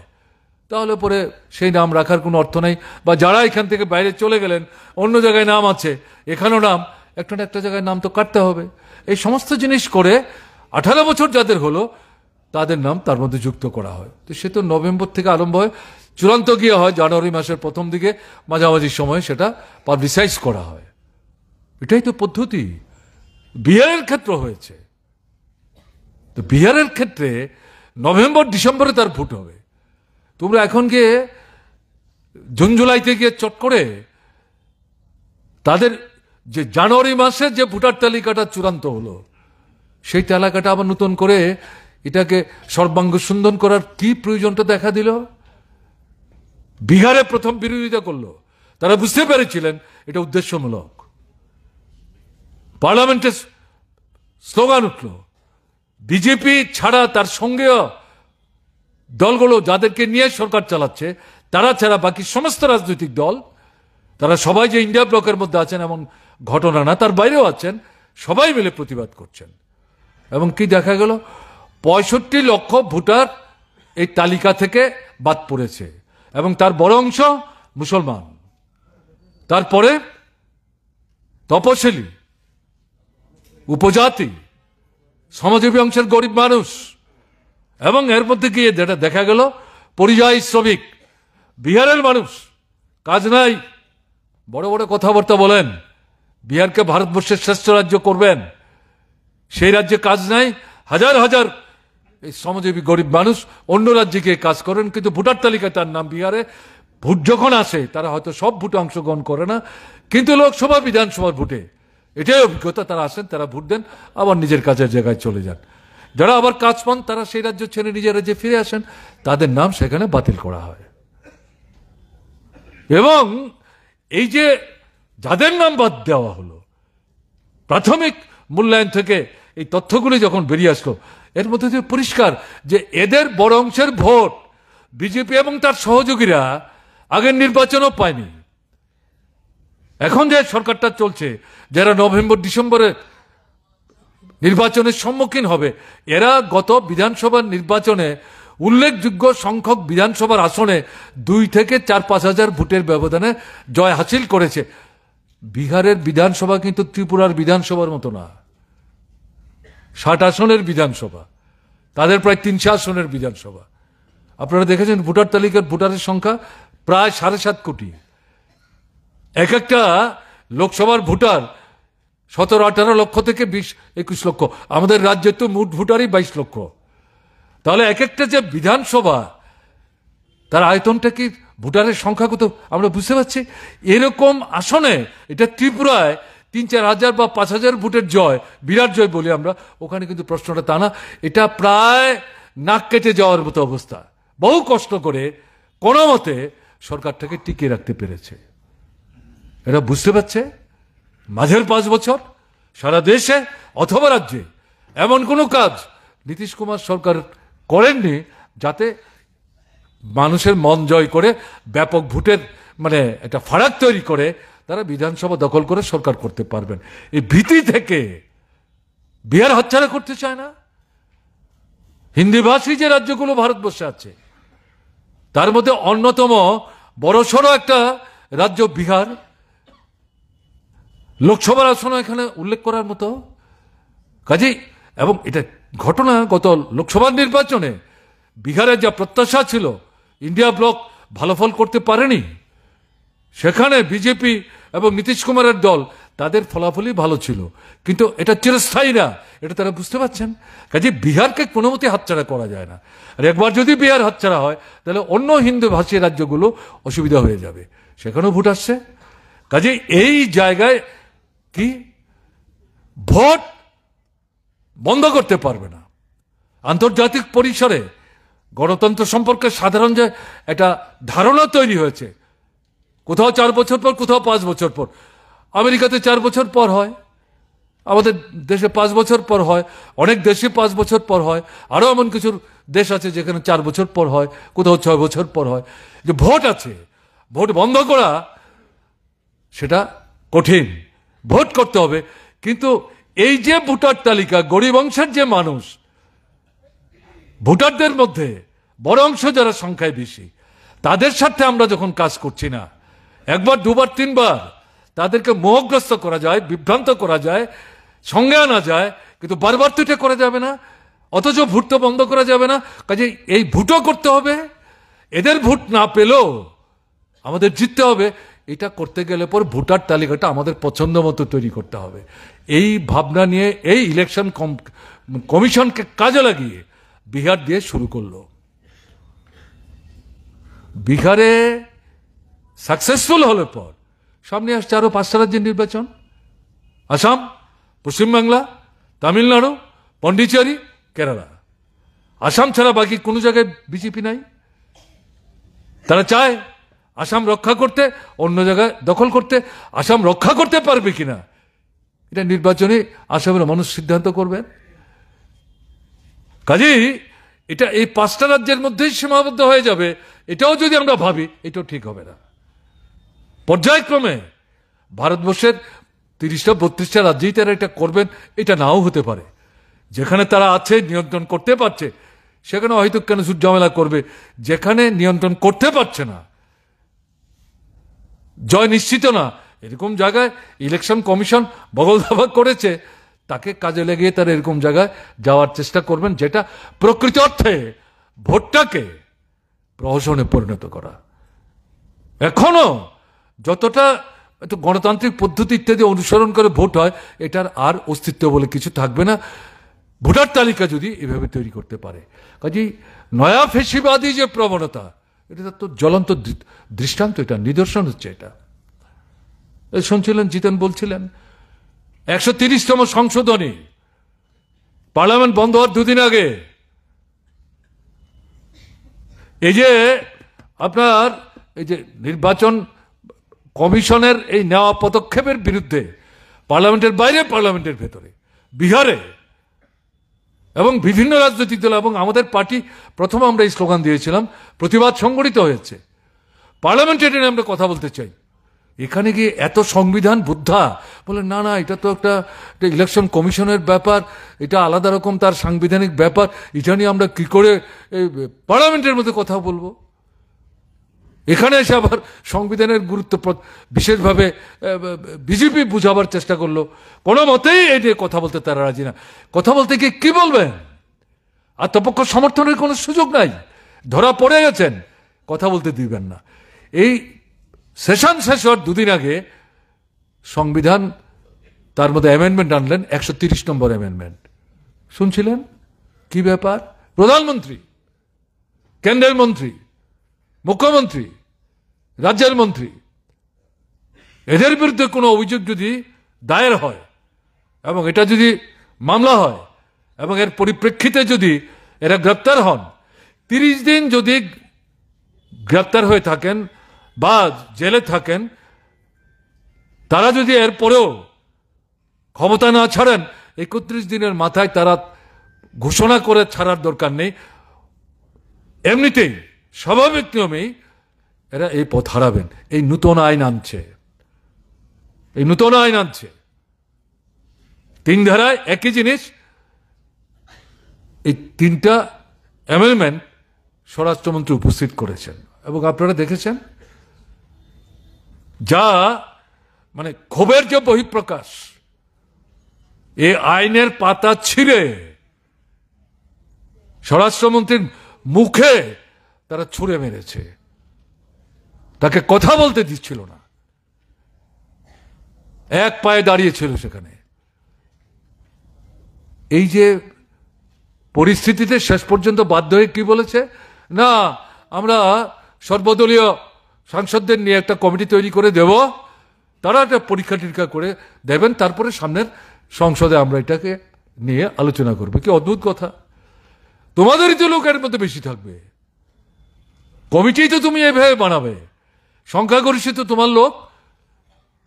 তাহলে পরে সেই নাম রাখার কোনো অর্থ নাই। বা যারা এখান থেকে বাইরে চলে গেলেন, অন্য জায়গায় নাম আছে, এখানেও নাম, একটা না একটা জায়গায় নাম তো কাটতে হবে। এই সমস্ত জিনিস করে 18 বছর যাদের হলো তাদের নাম তার মধ্যে যুক্ত করা হয়। তো সে তো নভেম্বর থেকে আরম্ভ হয়, চূড়ান্ত গিয়ে হয় জানুয়ারি মাসের প্রথম দিকে, মাঝামাঝি সময় সেটা পাবলিসাইজ করা হয়। এটাই তো পদ্ধতি। বিহারের ক্ষেত্র হয়েছে, তো বিহারের ক্ষেত্রে নভেম্বর ডিসেম্বরে তার ভোট হবে। তোমরা এখন গিয়ে জুন জুলাইতে গিয়ে চট করে তাদের যে জানুয়ারি মাসে যে ভোটার তালিকাটা চূড়ান্ত হলো, সেই তালিকাটা আবার নতুন করে এটাকে সর্বাঙ্গ সুন্দর করার কি প্রয়োজনটা দেখা দিল? বিহারে প্রথম বিরোধিতা করলো, তারা বুঝতে পেরেছিলেন এটা উদ্দেশ্যমূলক। পার্লামেন্টে স্লোগান উঠল, বিজেপি ছাড়া তার সঙ্গে দলগুলো যাদেরকে নিয়ে সরকার চালাচ্ছে তারা ছাড়া বাকি সমস্ত রাজনৈতিক দল, তারা সবাই যে ইন্ডিয়া ব্লকের মধ্যে আছেন এমন ঘটনা না, তার বাইরেও আছেন, সবাই মিলে প্রতিবাদ করছেন। এবং কি দেখা গেল, 65 লক্ষ ভোটার এই তালিকা থেকে বাদ পড়েছে এবং তার বড় অংশ মুসলমান, তারপরে তপশিলি, উপজাতি, শ্রমজীবী অংশের গরিব মানুষ, এবং এর মধ্যে গিয়ে যেটা দেখা গেল পরিযায়ী শ্রমিক। বিহারের মানুষ কাজ নাই, বড় বড় কথাবার্তা বলেন, বিহারকে ভারতবর্ষের শ্রেষ্ঠ রাজ্য করবেন, সেই রাজ্যে কাজ নাই, হাজার হাজার এই শ্রমজীবী গরিব মানুষ অন্য রাজ্যে গিয়ে কাজ করেন, কিন্তু ভোটার তালিকায় তার নাম বিহারে। ভোট যখন আসে তারা হয়তো সব ভোটে অংশগ্রহণ করে না, কিন্তু লোকসভা বিধানসভার ভোটে এটাই অভিজ্ঞতা, তারা আসেন, তারা ভোট দেন, আবার নিজের কাজের জায়গায় চলে যান। যারা আবার কাজ পান তারা সেই রাজ্য ছেড়ে নিজের রাজ্যে ফিরে আসেন, তাদের নাম সেখানে বাতিল করা হয়। এবং এই যে যাদের নাম বাদ দেওয়া হলো, প্রাথমিক মূল্যায়ন থেকে এই তথ্যগুলি যখন বেরিয়ে আসলো, এর মধ্যে যে পরিষ্কার যে এদের বড় অংশের ভোট বিজেপি এবং তার সহযোগীরা আগের নির্বাচনও পায়নি। এখন যে সরকারটা চলছে, যারা নভেম্বর ডিসেম্বরে নির্বাচনের সম্মুখীন হবে, এরা গত বিধানসভার নির্বাচনে উল্লেখযোগ্য সংখ্যক বিধানসভার আসনে 2 থেকে 4-5 হাজার ভোটের ব্যবধানে জয় হাসিল করেছে। বিহারের বিধানসভা কিন্তু ত্রিপুরার বিধানসভার মতো না, 60 আসনের বিধানসভা, তাদের প্রায় 300 আসনের বিধানসভা। আপনারা দেখেছেন ভোটার তালিকার ভোটারের সংখ্যা প্রায় 7.5 কোটি। এক একটা লোকসভার ভোটার 17-18 লক্ষ থেকে 20-21 লক্ষ। আমাদের রাজ্যে তো মোট ভোটারই 22 লক্ষ। তাহলে এক একটা যে বিধানসভা, তার আয়তনটা কি, ভোটারের সংখ্যা কত আমরা বুঝতে পারছি। এরকম আসনে এটা ত্রিপুরায় 3-4 হাজার বা 5 হাজার ভোটের জয়, বিরাট জয় বলি আমরা, ওখানে কিন্তু প্রশ্নটা তা না। এটা প্রায় নাক কেটে যাওয়ার মতো অবস্থা। বহু কষ্ট করে কোনো মতে সরকারটাকে টিকিয়ে রাখতে পেরেছে। এরা বুঝতে পারছে মাঝের 5 বছর সারা দেশে অথবা রাজ্যে এমন কোনো কাজ নীতিশ কুমার সরকার করেননি যাতে মানুষের মন জয় করে ব্যাপক ভোটের মানে একটা ফারাক তৈরি করে তারা বিধানসভা দখল করে সরকার করতে পারবেন। এই ভীতি থেকে বিহার হাতছাড়া করতে চায় না। হিন্দিভাষী যে রাজ্যগুলো ভারতবর্ষে আছে তার মধ্যে অন্যতম বড়সড় একটা রাজ্য বিহার। লোকসভার আসন এখানে উল্লেখ করার মতো কাজেই, এবং এটা ঘটনা গত লোকসভা নির্বাচনে বিহারের যা প্রত্যাশা ছিল ইন্ডিয়া ব্লক ভালো ফল করতে পারেনি, সেখানে বিজেপি এবং নীতিশ কুমারের দল তাদের ফলাফলই ভালো ছিল, কিন্তু এটা চিরস্থায়ী না, এটা তারা বুঝতে পারছেন। কাজে বিহারকে কোনো মতে হাতছাড়া করা যায় না। আর একবার যদি বিহার হাতছাড়া হয় তাহলে অন্য হিন্দু ভাষী রাজ্যগুলো অসুবিধা হয়ে যাবে, সেখানেও ভোট আসছে। কাজে এই জায়গায় কি ভোট বন্ধ করতে পারবে না। আন্তর্জাতিক পরিসরে গণতন্ত্র সম্পর্কে সাধারণ যে একটা ধারণা তৈরি হয়েছে, কোথাও 4 বছর পর, কোথাও 5 বছর পর। আমেরিকাতে 4 বছর পর হয়, আমাদের দেশে 5 বছর পর হয়, অনেক দেশে 5 বছর পর হয়, আরো এমন কিছু দেশ আছে যেখানে 4 বছর পর হয়, কোথাও 6 বছর পর হয়। যে ভোট আছে, ভোট বন্ধ করা সেটা কঠিন, ভোট করতে হবে। কিন্তু এই যে ভোটার তালিকা, গরিব অংশের যে মানুষ, ভোটারদের মধ্যে বড় অংশ যারা সংখ্যায় বেশি, তাদের সাথে আমরা যখন কাজ করছি না, একবার, দুবার, 3 বার তাদেরকে মোহগ্রস্ত করা যায়, বিভ্রান্ত করা যায়, সঙ্গে আনা যায়, কিন্তু বারবার তো এটা করা যাবে না। অথচ ভোট তো বন্ধ করা যাবে না। কাজে এই ভোটও করতে হবে, এদের ভোট না পেলেও আমাদের জিততে হবে। এটা করতে গেলে পর ভোটার তালিকাটা আমাদের পছন্দ মতো তৈরি করতে হবে। এই ভাবনা নিয়ে এই ইলেকশন কমিশনকে কাজে লাগিয়ে বিহার দিয়ে শুরু করলো। বিহারে সাকসেসফুল হলে পর সামনে আসছে আরো 5টা রাজ্যের নির্বাচন, আসাম, পশ্চিমবাংলা, তামিলনাড়ু, পন্ডিচেরি, কেরালা। আসাম ছাড়া বাকি কোনো জায়গায় বিজেপি নাই। তারা চায় আসাম রক্ষা করতে, অন্য জায়গায় দখল করতে। আসাম রক্ষা করতে পারবে কিনা এটা নির্বাচনে আসামের মানুষ সিদ্ধান্ত করবেন। কাজেই এটা এই 5টা রাজ্যের মধ্যেই সীমাবদ্ধ হয়ে যাবে, এটাও যদি আমরা ভাবি, এটাও ঠিক হবে না। পর্যায়ক্রমে ভারতবর্ষের 30টা 32টা রাজ্যেই তারা এটা করবেন, এটা নাও হতে পারে। যেখানে তারা আছে, নিয়ন্ত্রণ করতে পারছে, সেখানে হয়তো কেন ঝামেলা করবে। যেখানে নিয়ন্ত্রণ করতে পারছে না, জয় নিশ্চিত না, এরকম জায়গায় ইলেকশন কমিশন বগল দাবা করেছে, তাকে কাজে লাগিয়ে তারা এরকম জায়গায় যাওয়ার চেষ্টা করবেন, যেটা প্রকৃত অর্থে ভোটটাকে প্রহসনে পরিণত করা। এখনো যতটা একটু গণতান্ত্রিক পদ্ধতি ইত্যাদি অনুসরণ করে ভোট হয়, এটার আর অস্তিত্ব বলে কিছু থাকবে না ভোটার তালিকা যদি এভাবে তৈরি করতে পারে। কাজেই নয়া ফেসিবাদী যে প্রবণতা, এটা তো জ্বলন্ত দৃষ্টান্ত, এটা নিদর্শন হচ্ছে। এটা শুনছিলেন জিতেন বলছিলেন 130তম সংশোধনী, পার্লামেন্ট বন্ধ হওয়ার 2 দিন আগে এই যে আপনার এই যে নির্বাচন কমিশনের এই নেওয়া পদক্ষেপের বিরুদ্ধে পার্লামেন্টের বাইরে, পার্লামেন্টের ভেতরে, বিহারে এবং বিভিন্ন রাজনৈতিক দল এবং আমাদের পার্টি প্রথম আমরা এই স্লোগান দিয়েছিলাম, প্রতিবাদ সংগঠিত হয়েছে। পার্লামেন্টে এটা নিয়ে আমরা কথা বলতে চাই। এখানে গিয়ে এত সংবিধান বুদ্ধা বলে, না না, এটা তো একটা ইলেকশন কমিশনের ব্যাপার, এটা আলাদা রকম তার সাংবিধানিক ব্যাপার, এটা নিয়ে আমরা কি করে পার্লামেন্টের মধ্যে কথা বলবো। এখানে এসে আবার সংবিধানের গুরুত্ব বিশেষভাবে বিজেপি বুঝাবার চেষ্টা করলো। কোনো মতেই এই নিয়ে কথা বলতে তারা রাজি না। কথা বলতে গিয়ে কি বলবেন? আত্মপক্ষ সমর্থনের কোনো সুযোগ নাই, ধরা পড়ে গেছেন, কথা বলতে দিবেন না। এই সেশন শেষ হওয়ার 2 দিন আগে সংবিধান তার মধ্যে অ্যামেন্ডমেন্ট আনলেন, 130 নম্বর অ্যামেন্ডমেন্ট। শুনছিলেন কি ব্যাপার? প্রধানমন্ত্রী, কেন্দ্রের মন্ত্রী, মুখ্যমন্ত্রী, রাজ্যের মন্ত্রী, এদের বিরুদ্ধে কোনো অভিযোগ যদি দায়ের হয় এবং এটা যদি মামলা হয় এবং এর পরিপ্রেক্ষিতে যদি এরা গ্রেপ্তার হন, 30 দিন যদি গ্রেপ্তার হয়ে থাকেন বা জেলে থাকেন, তারা যদি এরপরেও ক্ষমতা না ছাড়েন, 31 দিনের মাথায় তারা ঘোষণা করে ছাড়ার দরকার নেই, এমনিতেই স্বাভাবিক নিয়মেই এরা এই পথ হারাবেন। এই নূতন আইন আনছে, এই নূতন আইন আনছে, 3 ধারায় একই জিনিস। এই 3টা অ্যামেন্ডমেন্ট স্বরাষ্ট্রমন্ত্রী উপস্থিত করেছেন এবং আপনারা দেখেছেন, যা মানে ক্ষোভের যে বহিঃপ্রকাশ, এই আইনের পাতা ছিঁড়ে স্বরাষ্ট্রমন্ত্রীর মুখে তারা ছুঁড়ে মেরেছে, তাকে কথা বলতে দিচ্ছিল না, এক পায়ে দাঁড়িয়েছিল সেখানে। এই যে পরিস্থিতিতে শেষ পর্যন্ত বাধ্য হয়ে কি বলেছে, না আমরা সর্বদলীয় সাংসদদের নিয়ে একটা কমিটি তৈরি করে দেব, তারা একটা পরীক্ষা টিরীক্ষা করে দেবেন, তারপরে সামনের সংসদে আমরা এটাকে নিয়ে আলোচনা করবো। কি অদ্ভুত কথা! তোমাদেরই তো লোক এর মধ্যে বেশি থাকবে, কমিটি তো তুমি এভাবে বানাবে, সংখ্যাগরিষ্ঠ তোমার লোক,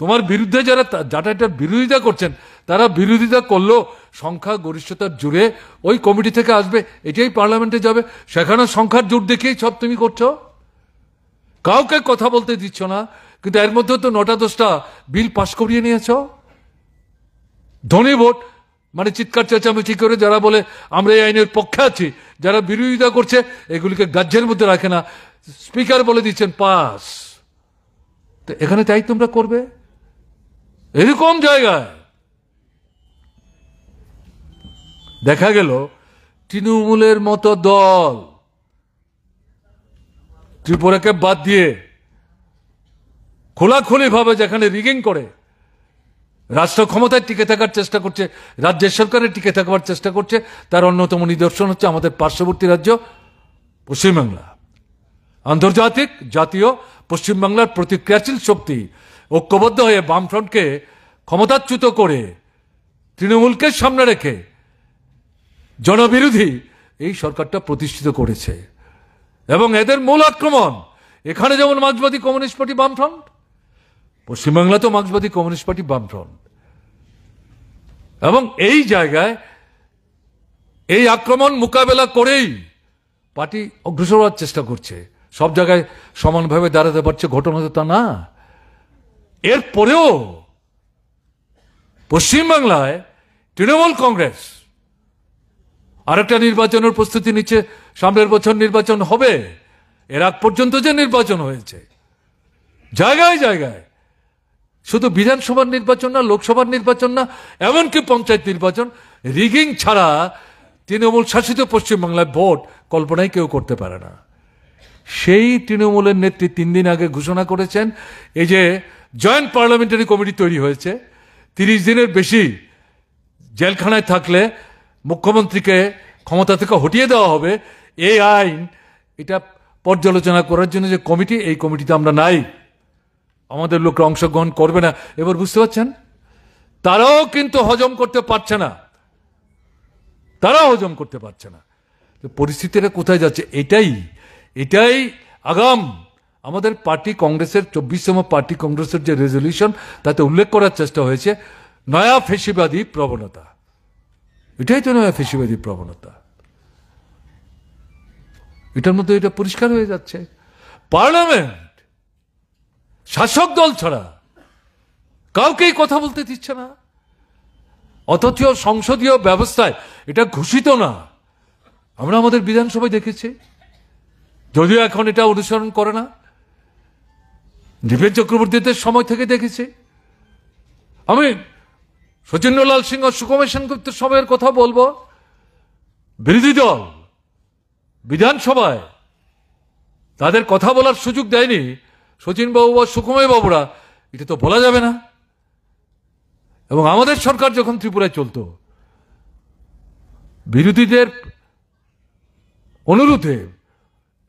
তোমার বিরুদ্ধে যারা এটার বিরোধিতা করছেন তারা বিরোধিতা করলেও সংখ্যাগরিষ্ঠতার জুড়ে ওই কমিটি থেকে আসবে, এটাই পার্লামেন্টে যাবে, সেখানে সংখ্যার জোর দেখিয়েই সব তুমি করছো, কাউকে কথা বলতে দিচ্ছ না। কিন্তু এর মধ্যে তো 9টা-10টা বিল পাশ করিয়ে নিয়েছ। ধনী ভোট মানে চিৎকার চেঁচামেচি করে যারা বলে আমরা এই আইনের পক্ষে আছি, যারা বিরোধিতা করছে এগুলিকে গাজ্যের মধ্যে রাখে না, স্পিকার বলে দিচ্ছেন পাস। তো এখানে তাই তোমরা করবে এরকম জায়গায়? দেখা গেল তৃণমূলের মতো দল ত্রিপুরাকে বাদ দিয়ে খোলাখুলি ভাবে যেখানে রিগিং করে রাষ্ট্র ক্ষমতায় টিকে থাকার চেষ্টা করছে, রাজ্যের সরকারে টিকে থাকবার চেষ্টা করছে, তার অন্যতম নিদর্শন হচ্ছে আমাদের পার্শ্ববর্তী রাজ্য পশ্চিমবাংলা। আন্তর্জাতিক জাতীয় পশ্চিমবাংলার প্রতিক্রিয়াশীল শক্তি ঐক্যবদ্ধ হয়ে বামফ্রন্টকে ক্ষমতাচ্যুত করে তৃণমূলকে সামনে রেখে জনবিরোধী এই সরকারটা প্রতিষ্ঠিত করেছে। এবং এদের মূল আক্রমণ এখানে যেমন মার্ক্সবাদী কমিউনিস্ট পার্টি বামফ্রন্ট, পশ্চিমবাংলা তো মার্ক্সবাদী কমিউনিস্ট পার্টি বামফ্রন্ট। এবং এই জায়গায় এই আক্রমণ মোকাবেলা করেই পার্টি অগ্রসর হওয়ার চেষ্টা করছে। সব জায়গায় সমানভাবে দাঁড়াতে পারছে ঘটনা তো তা না। এরপরেও পশ্চিমবাংলায় তৃণমূল কংগ্রেস আরেকটা নির্বাচনের প্রস্তুতি নিচ্ছে, সামনের বছর নির্বাচন হবে। এর আগ পর্যন্ত যে নির্বাচন হয়েছে জায়গায় জায়গায়, শুধু বিধানসভার নির্বাচন না, লোকসভার নির্বাচন না, এমনকি পঞ্চায়েত নির্বাচন, রিগিং ছাড়া তৃণমূল শাসিত পশ্চিমবাংলায় ভোট কল্পনাই কেউ করতে পারে না। সেই তৃণমূলের নেত্রী 3 দিন আগে ঘোষণা করেছেন এই যে জয়েন্ট পার্লামেন্টারি কমিটি তৈরি হয়েছে, 30 দিনের বেশি জেলখানায় থাকলে মুখ্যমন্ত্রীকে ক্ষমতা থেকে হটিয়ে দেওয়া হবে। এই আইন এটা পর্যালোচনা করার জন্য যে কমিটি, এই কমিটিতে আমরা নাই, আমাদের লোকরা অংশগ্রহণ করবে না। এবার বুঝতে পারছেন, তারাও কিন্তু হজম করতে পারছে না, তারাও হজম করতে পারছে না। পরিস্থিতিটা কোথায় যাচ্ছে এটাই আগাম আমাদের পার্টি কংগ্রেসের 24তম পার্টি কংগ্রেসের যে রেজলিউশন, তাতে উল্লেখ করার চেষ্টা হয়েছে নয়া ফেসিবাদী প্রবণতা। এটাই তো নয়া ফেসিবাদী প্রবণতা, এটার মধ্যে এটা পরিষ্কার হয়ে যাচ্ছে। পার্লামেন্ট শাসক দল ছাড়া কাউকেই কথা বলতে দিচ্ছে না, অথচ সংসদীয় ব্যবস্থায় এটা ঘোষিত না। আমরা আমাদের বিধানসভায় দেখেছি, যদিও এখন এটা অনুসরণ করে না, নৃপেন চক্রবর্তীদের সময় থেকে দেখেছি। আমি সচিন্দ্রলাল সিংহ, সুকুমার সেনগুপ্তের সময়ের কথা বলবো। বিরোধী দল বিধানসভায় তাদের কথা বলার সুযোগ দেয়নি শচীন বাবু বা সুকুমার বাবুরা, এটা তো বলা যাবে না। এবং আমাদের সরকার যখন ত্রিপুরায় চলত, বিরোধীদের অনুরোধে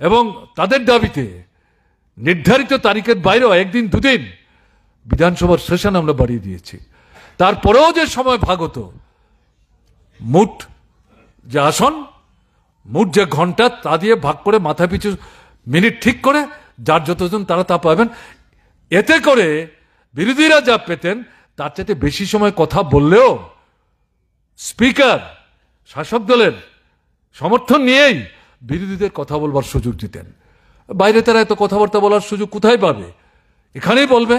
এবং তাদের দাবিতে নির্ধারিত তারিখের বাইরেও 1 দিন 2 দিন বিধানসভার সেশন আমরা বাড়িয়ে দিয়েছি। তারপরেও যে সময় ভাগ হতো, মোট যে আসন, মোট যে ঘন্টা, তা দিয়ে ভাগ করে মাথা পিছু মিনিট ঠিক করে যার যতজন তারা তা পাবেন। এতে করে বিরোধীরা যা পেতেন তার চাইতে বেশি সময় কথা বললেও স্পিকার শাসক দলের সমর্থন নিয়েই বিরোধীদের কথা বলবার সুযোগ দিতেন। বাইরে তারা এত কথাবার্তা বলার সুযোগ কোথায় পাবে? এখানেই বলবে।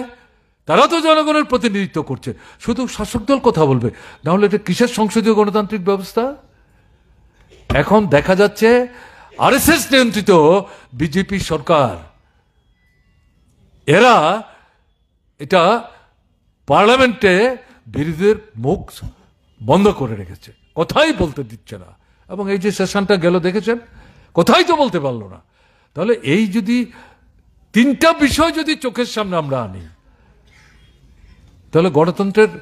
তারা তো জনগণের প্রতিনিধিত্ব করছে, শুধু শাসক দল কথা বলবে, না হলে এটা কিসের সংসদীয় গণতান্ত্রিক ব্যবস্থা? এখন দেখা যাচ্ছে আরএসএস নিয়ন্ত্রিত বিজেপি সরকার, এরা এটা পার্লামেন্টে বিরোধীদের মুখ বন্ধ করে রেখেছে, কথাই বলতে দিচ্ছে না। এবং এই যে সেশনটা গেল দেখেছেন, কথাই তো বলতে পারলো না। তাহলে এই যদি তিনটা বিষয় যদি চোখের সামনে আমরা আনি, তাহলে গণতন্ত্রের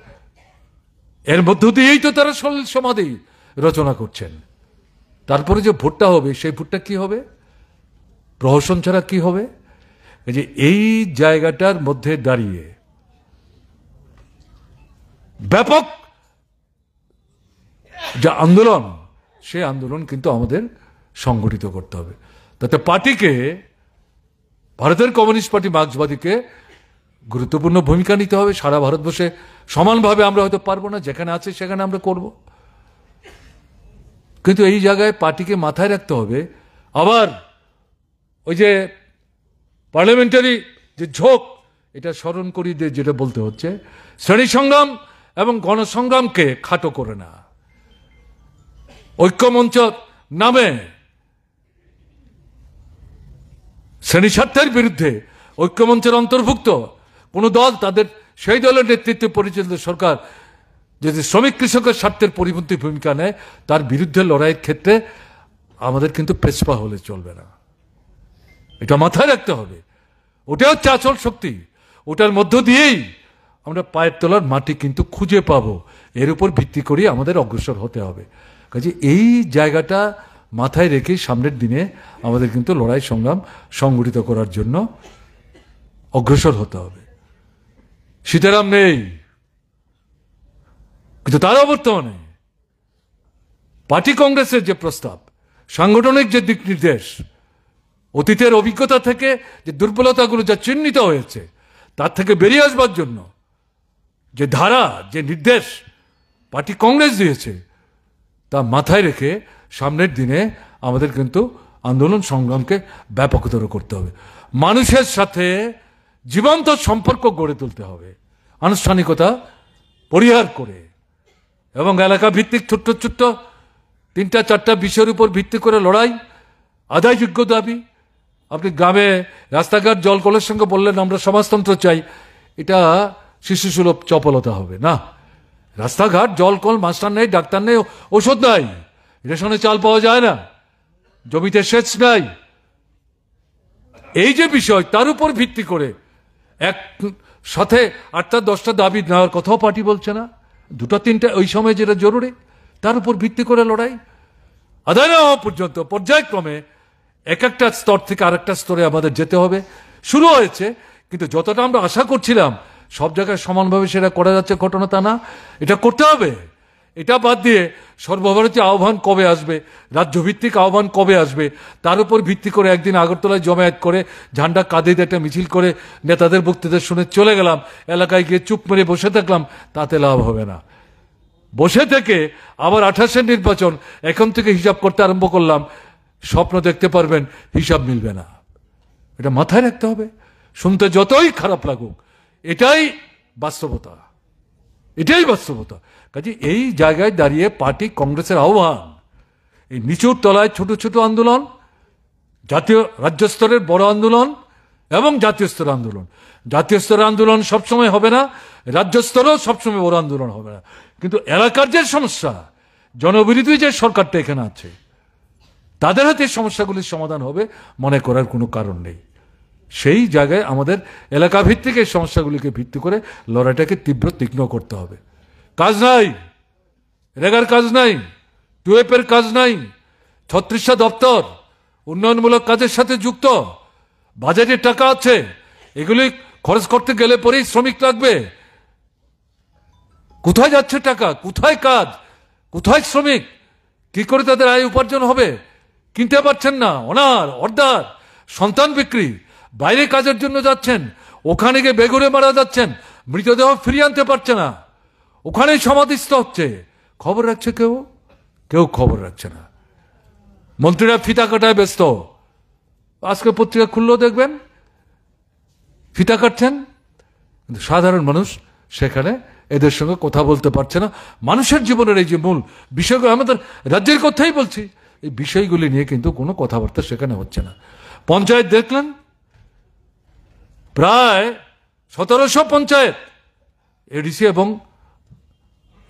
এর মধ্য দিয়েই তো তারা সলিল সমাধি রচনা করছেন। তারপরে যে ভোটটা হবে, সেই ভোটটা কি হবে? প্রহসন ছাড়া কি হবে? এই যে এই জায়গাটার মধ্যে দাঁড়িয়ে ব্যাপক যে আন্দোলন, সেই আন্দোলন কিন্তু আমাদের সংগঠিত করতে হবে। তাতে পার্টিকে, ভারতের কমিউনিস্ট পার্টি মার্ক্সবাদীকে গুরুত্বপূর্ণ ভূমিকা নিতে হবে। সারা ভারতবর্ষে সমানভাবে আমরা হয়তো পারবো না, যেখানে আছে সেখানে আমরা করব, কিন্তু এই জায়গায় পার্টিকে মাথায় রাখতে হবে। আবার ওই যে পার্লামেন্টারি যে ঝোঁক, এটা স্মরণ করি যেটা বলতে হচ্ছে, শ্রেণী সংগ্রাম এবং গণসংগ্রামকে খাটো করে না। ঐক্যমঞ্চ নামে শ্রেণী স্বার্থের বিরুদ্ধে ঐক্যমঞ্চের অন্তর্ভুক্ত কোন দল, তাদের সেই দলের নেতৃত্বে পরিচালিত সরকার যদি শ্রমিক কৃষকের স্বার্থের পরিপন্থী ভূমিকা নেয়, তার বিরুদ্ধে লড়াইয়ের ক্ষেত্রে আমাদের কিন্তু পেছপা হলে চলবে না। এটা মাথায় রাখতে হবে। ওটা হচ্ছে আসল শক্তি, ওটার মধ্য দিয়েই আমরা পায়ের তলার মাটি কিন্তু খুঁজে পাবো। এর উপর ভিত্তি করে আমাদের অগ্রসর হতে হবে। কাজে এই জায়গাটা মাথায় রেখে সামনের দিনে আমাদের কিন্তু লড়াই সংগ্রাম সংগঠিত করার জন্য অগ্রসর হতে হবে। সীতারাম নেই, কিন্তু তার বর্তমানে পার্টি কংগ্রেসের যে প্রস্তাব, সাংগঠনিক যে দিক নির্দেশ, অতীতের অভিজ্ঞতা থেকে যে দুর্বলতাগুলো যা চিহ্নিত হয়েছে, তার থেকে বেরিয়ে আসবার জন্য যে ধারা, যে নির্দেশ পার্টি কংগ্রেস দিয়েছে, তা মাথায় রেখে সামনের দিনে আমাদের কিন্তু আন্দোলন সংগ্রামকে ব্যাপকতর করতে হবে। মানুষের সাথে জীবন্ত সম্পর্ক গড়ে তুলতে হবে, আনুষ্ঠানিকতা পরিহার করে, এবং এলাকা ভিত্তিক ছোট্ট ছোট্ট 3-4টা বিষয়ের উপর ভিত্তি করে লড়াই, আদায়যোগ্য দাবি। আপনি গ্রামে রাস্তাঘাট জল কলের সঙ্গে বললেন আমরা সমাজতন্ত্র চাই, এটা শিশুসুলভ চপলতা হবে না। রাস্তাঘাট, জল কল, মাস্টার নেই, ডাক্তার নেই, ওষুধ নাই, রেশনে চাল পাওয়া যায় না, জমিতে সেচ নাই, এই যে বিষয়, তার উপর ভিত্তি করে এক সাথে 8টা-10টা দাবি নেওয়ার কথাও পার্টি বলছে না। 2-3টা ওই সময় যেটা জরুরি, তার উপর ভিত্তি করে লড়াই আদায় না হওয়া পর্যন্ত পর্যায়ক্রমে এক একটা স্তর থেকে আরেকটা স্তরে আমাদের যেতে হবে। শুরু হয়েছে, কিন্তু যতটা আমরা আশা করছিলাম সব জায়গায় সমানভাবে সেটা করা যাচ্ছে ঘটনা তা না। এটা করতে হবে। এটা বাদ দিয়ে সর্বভারতীয় আহ্বান কবে আসবে, রাজ্যভিত্তিক আহ্বান কবে আসবে, তার উপর ভিত্তি করে একদিন আগরতলায় জমায়েত করে ঝান্ডা কাঁধে দিয়ে একটা মিছিল করে নেতাদের বক্তৃতা শুনে চলে গেলাম, এলাকায় গিয়ে চুপ মেরে বসে থাকলাম, তাতে লাভ হবে না। বসে থেকে আবার 28-এর নির্বাচন এখন থেকে হিসাব করতে আরম্ভ করলাম, স্বপ্ন দেখতে পারবেন, হিসাব মিলবে না। এটা মাথায় রাখতে হবে। শুনতে যতই খারাপ লাগুক, এটাই বাস্তবতা, এটাই বাস্তবতা। কাজে এই জায়গায় দাঁড়িয়ে পার্টি কংগ্রেসের আহ্বান, এই নিচুর তলায় ছোট ছোট আন্দোলন, জাতীয় রাজ্য স্তরের বড় আন্দোলন এবং জাতীয় স্তরের আন্দোলন। জাতীয় স্তরের আন্দোলন সবসময় হবে না, রাজ্য স্তরেও সবসময় বড় আন্দোলন হবে না, কিন্তু এলাকার যে সমস্যা, জনবিরোধী যে সরকারটা এখানে আছে, তাদের হাতে সমস্যাগুলির সমাধান হবে মনে করার কোনো কারণ নেই। সেই জায়গায় আমাদের এলাকা ভিত্তিক এই সমস্যাগুলিকে ভিত্তি করে লড়াইটাকে তীব্র তীক্ষ্ণ করতে হবে। কাজ নাই, রেগার কাজ নাই, টুয়েপের কাজ নাই, 36টা দপ্তর উন্নয়নমূলক কাজের সাথে যুক্ত, বাজেটের টাকা আছে, এগুলি খরচ করতে গেলে পরেই শ্রমিক লাগবে। কোথায় যাচ্ছে টাকা, কোথায় কাজ, কোথায় শ্রমিক, কি করে তাদের আয় উপার্জন হবে? কিনতে পারছেন না, অনার অর্ধার, সন্তান বিক্রি, বাইরে কাজের জন্য যাচ্ছেন, ওখানে গিয়ে বেঘুরে মারা যাচ্ছেন, মৃতদেহ ফিরিয়ে আনতে পারছে না, ওখানেই সমাধিস্থ হচ্ছে। খবর রাখছে কেউ? কেউ খবর রাখছে না। মন্ত্রীরা ফিতা কাটায় ব্যস্ত। আজকে পত্রিকা খুললেও দেখবেন ফিতা কাটছেন, কিন্তু সাধারণ মানুষ সেখানে এদের সঙ্গে কথা বলতে পারছে না। মানুষের জীবনের এই যে মূল বিষয়গুলো, আমাদের রাজ্যের কথাই বলছি, এই বিষয়গুলি নিয়ে কিন্তু কোনো কথাবার্তা সেখানে হচ্ছে না। পঞ্চায়েত দেখলেন, প্রায় 1700 পঞ্চায়েত এডিসি এবং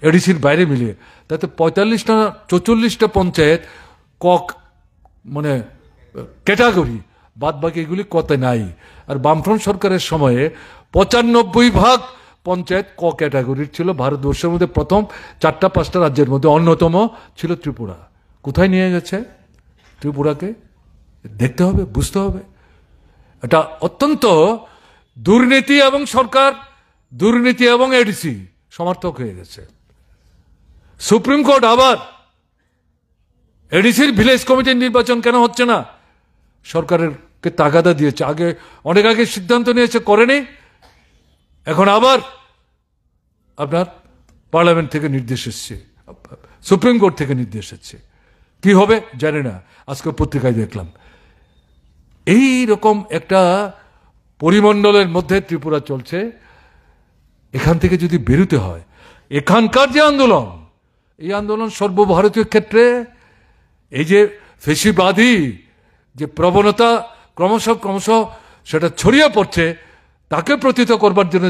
এডিসির বাইরে মিলিয়ে, তাতে 45টা 44টা পঞ্চায়েত মানে ক্যাটাগরি, বাদ বাকি এগুলি কত নাই। আর বামফ্রন্ট সরকারের সময়ে 95% পঞ্চায়েত ক্যাটাগরির ছিল। ভারতবর্ষের মধ্যে প্রথম 4-5টা রাজ্যের মধ্যে অন্যতম ছিল ত্রিপুরা। কোথায় নিয়ে গেছে ত্রিপুরাকে? দেখতে হবে, বুঝতে হবে। এটা অত্যন্ত দুর্নীতি এবং সরকার, দুর্নীতি এবং এডিসি সমর্থক হয়ে গেছে। সুপ্রিম কোর্ট আবার এডিসির ভিলেজ কমিটির নির্বাচন কেন হচ্ছে না সরকারকে তাগাদা দিয়েছে। অনেক আগে সিদ্ধান্ত নিয়েছে, করেনি। এখন আবার আপনার পার্লামেন্ট থেকে নির্দেশ এসছে, সুপ্রিম কোর্ট থেকে নির্দেশ এসছে। কি হবে জানি না, আজকে পত্রিকায় দেখলাম। এই রকম একটা পরিমণ্ডলের মধ্যে ত্রিপুরা চলছে। এখান থেকে যদি বেরোতে হয়, এখানকার যে আন্দোলন, এই আন্দোলন সর্বভারতীয় ক্ষেত্রে এই যে ফেসিবাদী যে প্রবণতা ক্রমশ সেটা ছড়িয়ে পড়ছে, তাকে প্রতিহত করবার জন্য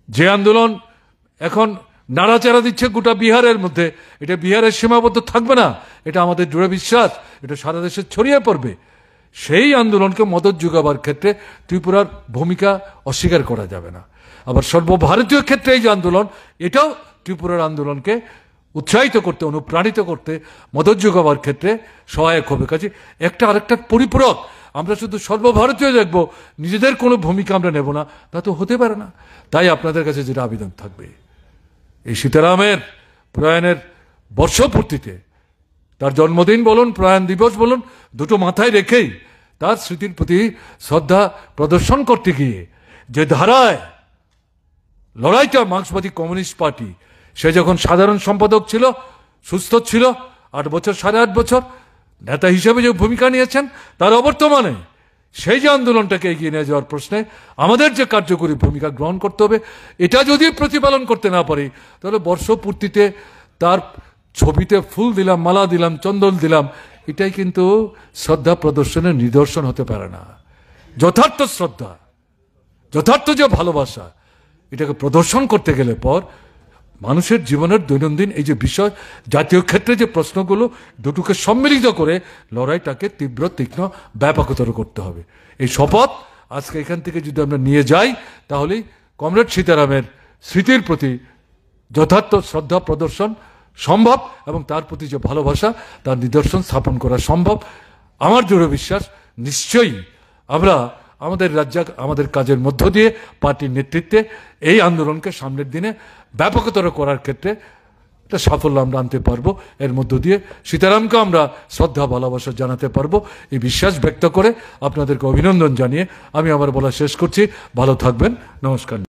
যে আন্দোলন এখন নাড়াচাড়া দিচ্ছে গোটা বিহারের মধ্যে, এটা বিহারের সীমাবদ্ধ থাকবে না, এটা আমাদের দৃঢ় বিশ্বাস, এটা সারা দেশে ছড়িয়ে পড়বে। সেই আন্দোলনকে মদত যোগাবার ক্ষেত্রে ত্রিপুরার ভূমিকা অস্বীকার করা যাবে না। আবার সর্বভারতীয় ক্ষেত্রে এই যে আন্দোলন, এটাও ত্রিপুরার আন্দোলনকে উৎসাহিত করতে, অনুপ্রাণিত করতে, মদত যোগাবার ক্ষেত্রে সহায়ক হবে। কাজে একটা আরেকটার পরিপূরক। আমরা শুধু সর্বভারতীয় দেখব, নিজেদের কোনো ভূমিকা আমরা নেব না, তা তো হতে পারে না। তাই আপনাদের কাছে যেটা আবেদন থাকবে, এই সীতারামের প্রয়াণের বর্ষপূর্তিতে, তার জন্মদিন বলুন, প্রয়াণ দিবস বলুন, দুটো মাথায় রেখেই তার স্মৃতির প্রতি শ্রদ্ধা প্রদর্শন করতে গিয়ে যে ধারায় লড়াইটা মার্ক্সবাদী কমিউনিস্ট পার্টি, সে যখন সাধারণ সম্পাদক ছিল, সুস্থ ছিল, 8 বছর 8.5 বছর নেতা হিসেবে যে ভূমিকা নিয়েছেন, তার অবর্তমানে সেই যে আন্দোলনটাকে এগিয়ে নিয়ে যাওয়ার প্রশ্নে আমাদের যে কার্যকরী ভূমিকা গ্রহণ করতে হবে, এটা যদি প্রতিপালন করতে না পারি, তাহলে বর্ষপূর্তিতে তার ছবিতে ফুল দিলাম, মালা দিলাম, চন্দন দিলাম, এটাই কিন্তু শ্রদ্ধা প্রদর্শনের নিদর্শন হতে পারে না। যথার্থ শ্রদ্ধা, যথার্থ যে ভালোবাসা, এটাকে প্রদর্শন করতে গেলে পর মানুষের জীবনের দৈনন্দিন এই যে বিষয়, জাতীয় ক্ষেত্রে যে প্রশ্নগুলো, দুটোকে সম্মিলিত করে লড়াইটাকে তীব্র, তীক্ষ্ণ, ব্যাপকতর করতে হবে। এই শপথ আজকে এখান থেকে যদি আমরা নিয়ে যাই, তাহলেই কমরেড সীতারামের স্মৃতির প্রতি যথার্থ শ্রদ্ধা প্রদর্শন সম্ভব এবং তার প্রতি যে ভালোবাসা, তার নিদর্শন স্থাপন করা সম্ভব। আমার দৃঢ় বিশ্বাস, নিশ্চয়ই আমরা আমাদের রাজ্যে আমাদের কাজের মধ্য দিয়ে পার্টির নেতৃত্বে এই আন্দোলনকে সামনের দিনে ব্যাপকতর করার ক্ষেত্রে একটা সাফল্য আমরা আনতে পারবো। এর মধ্য দিয়ে সীতারামকে আমরা শ্রদ্ধা ভালোবাসা জানাতে পারবো, এই বিশ্বাস ব্যক্ত করে আপনাদেরকে অভিনন্দন জানিয়ে আমি আমার বলা শেষ করছি। ভালো থাকবেন, নমস্কার।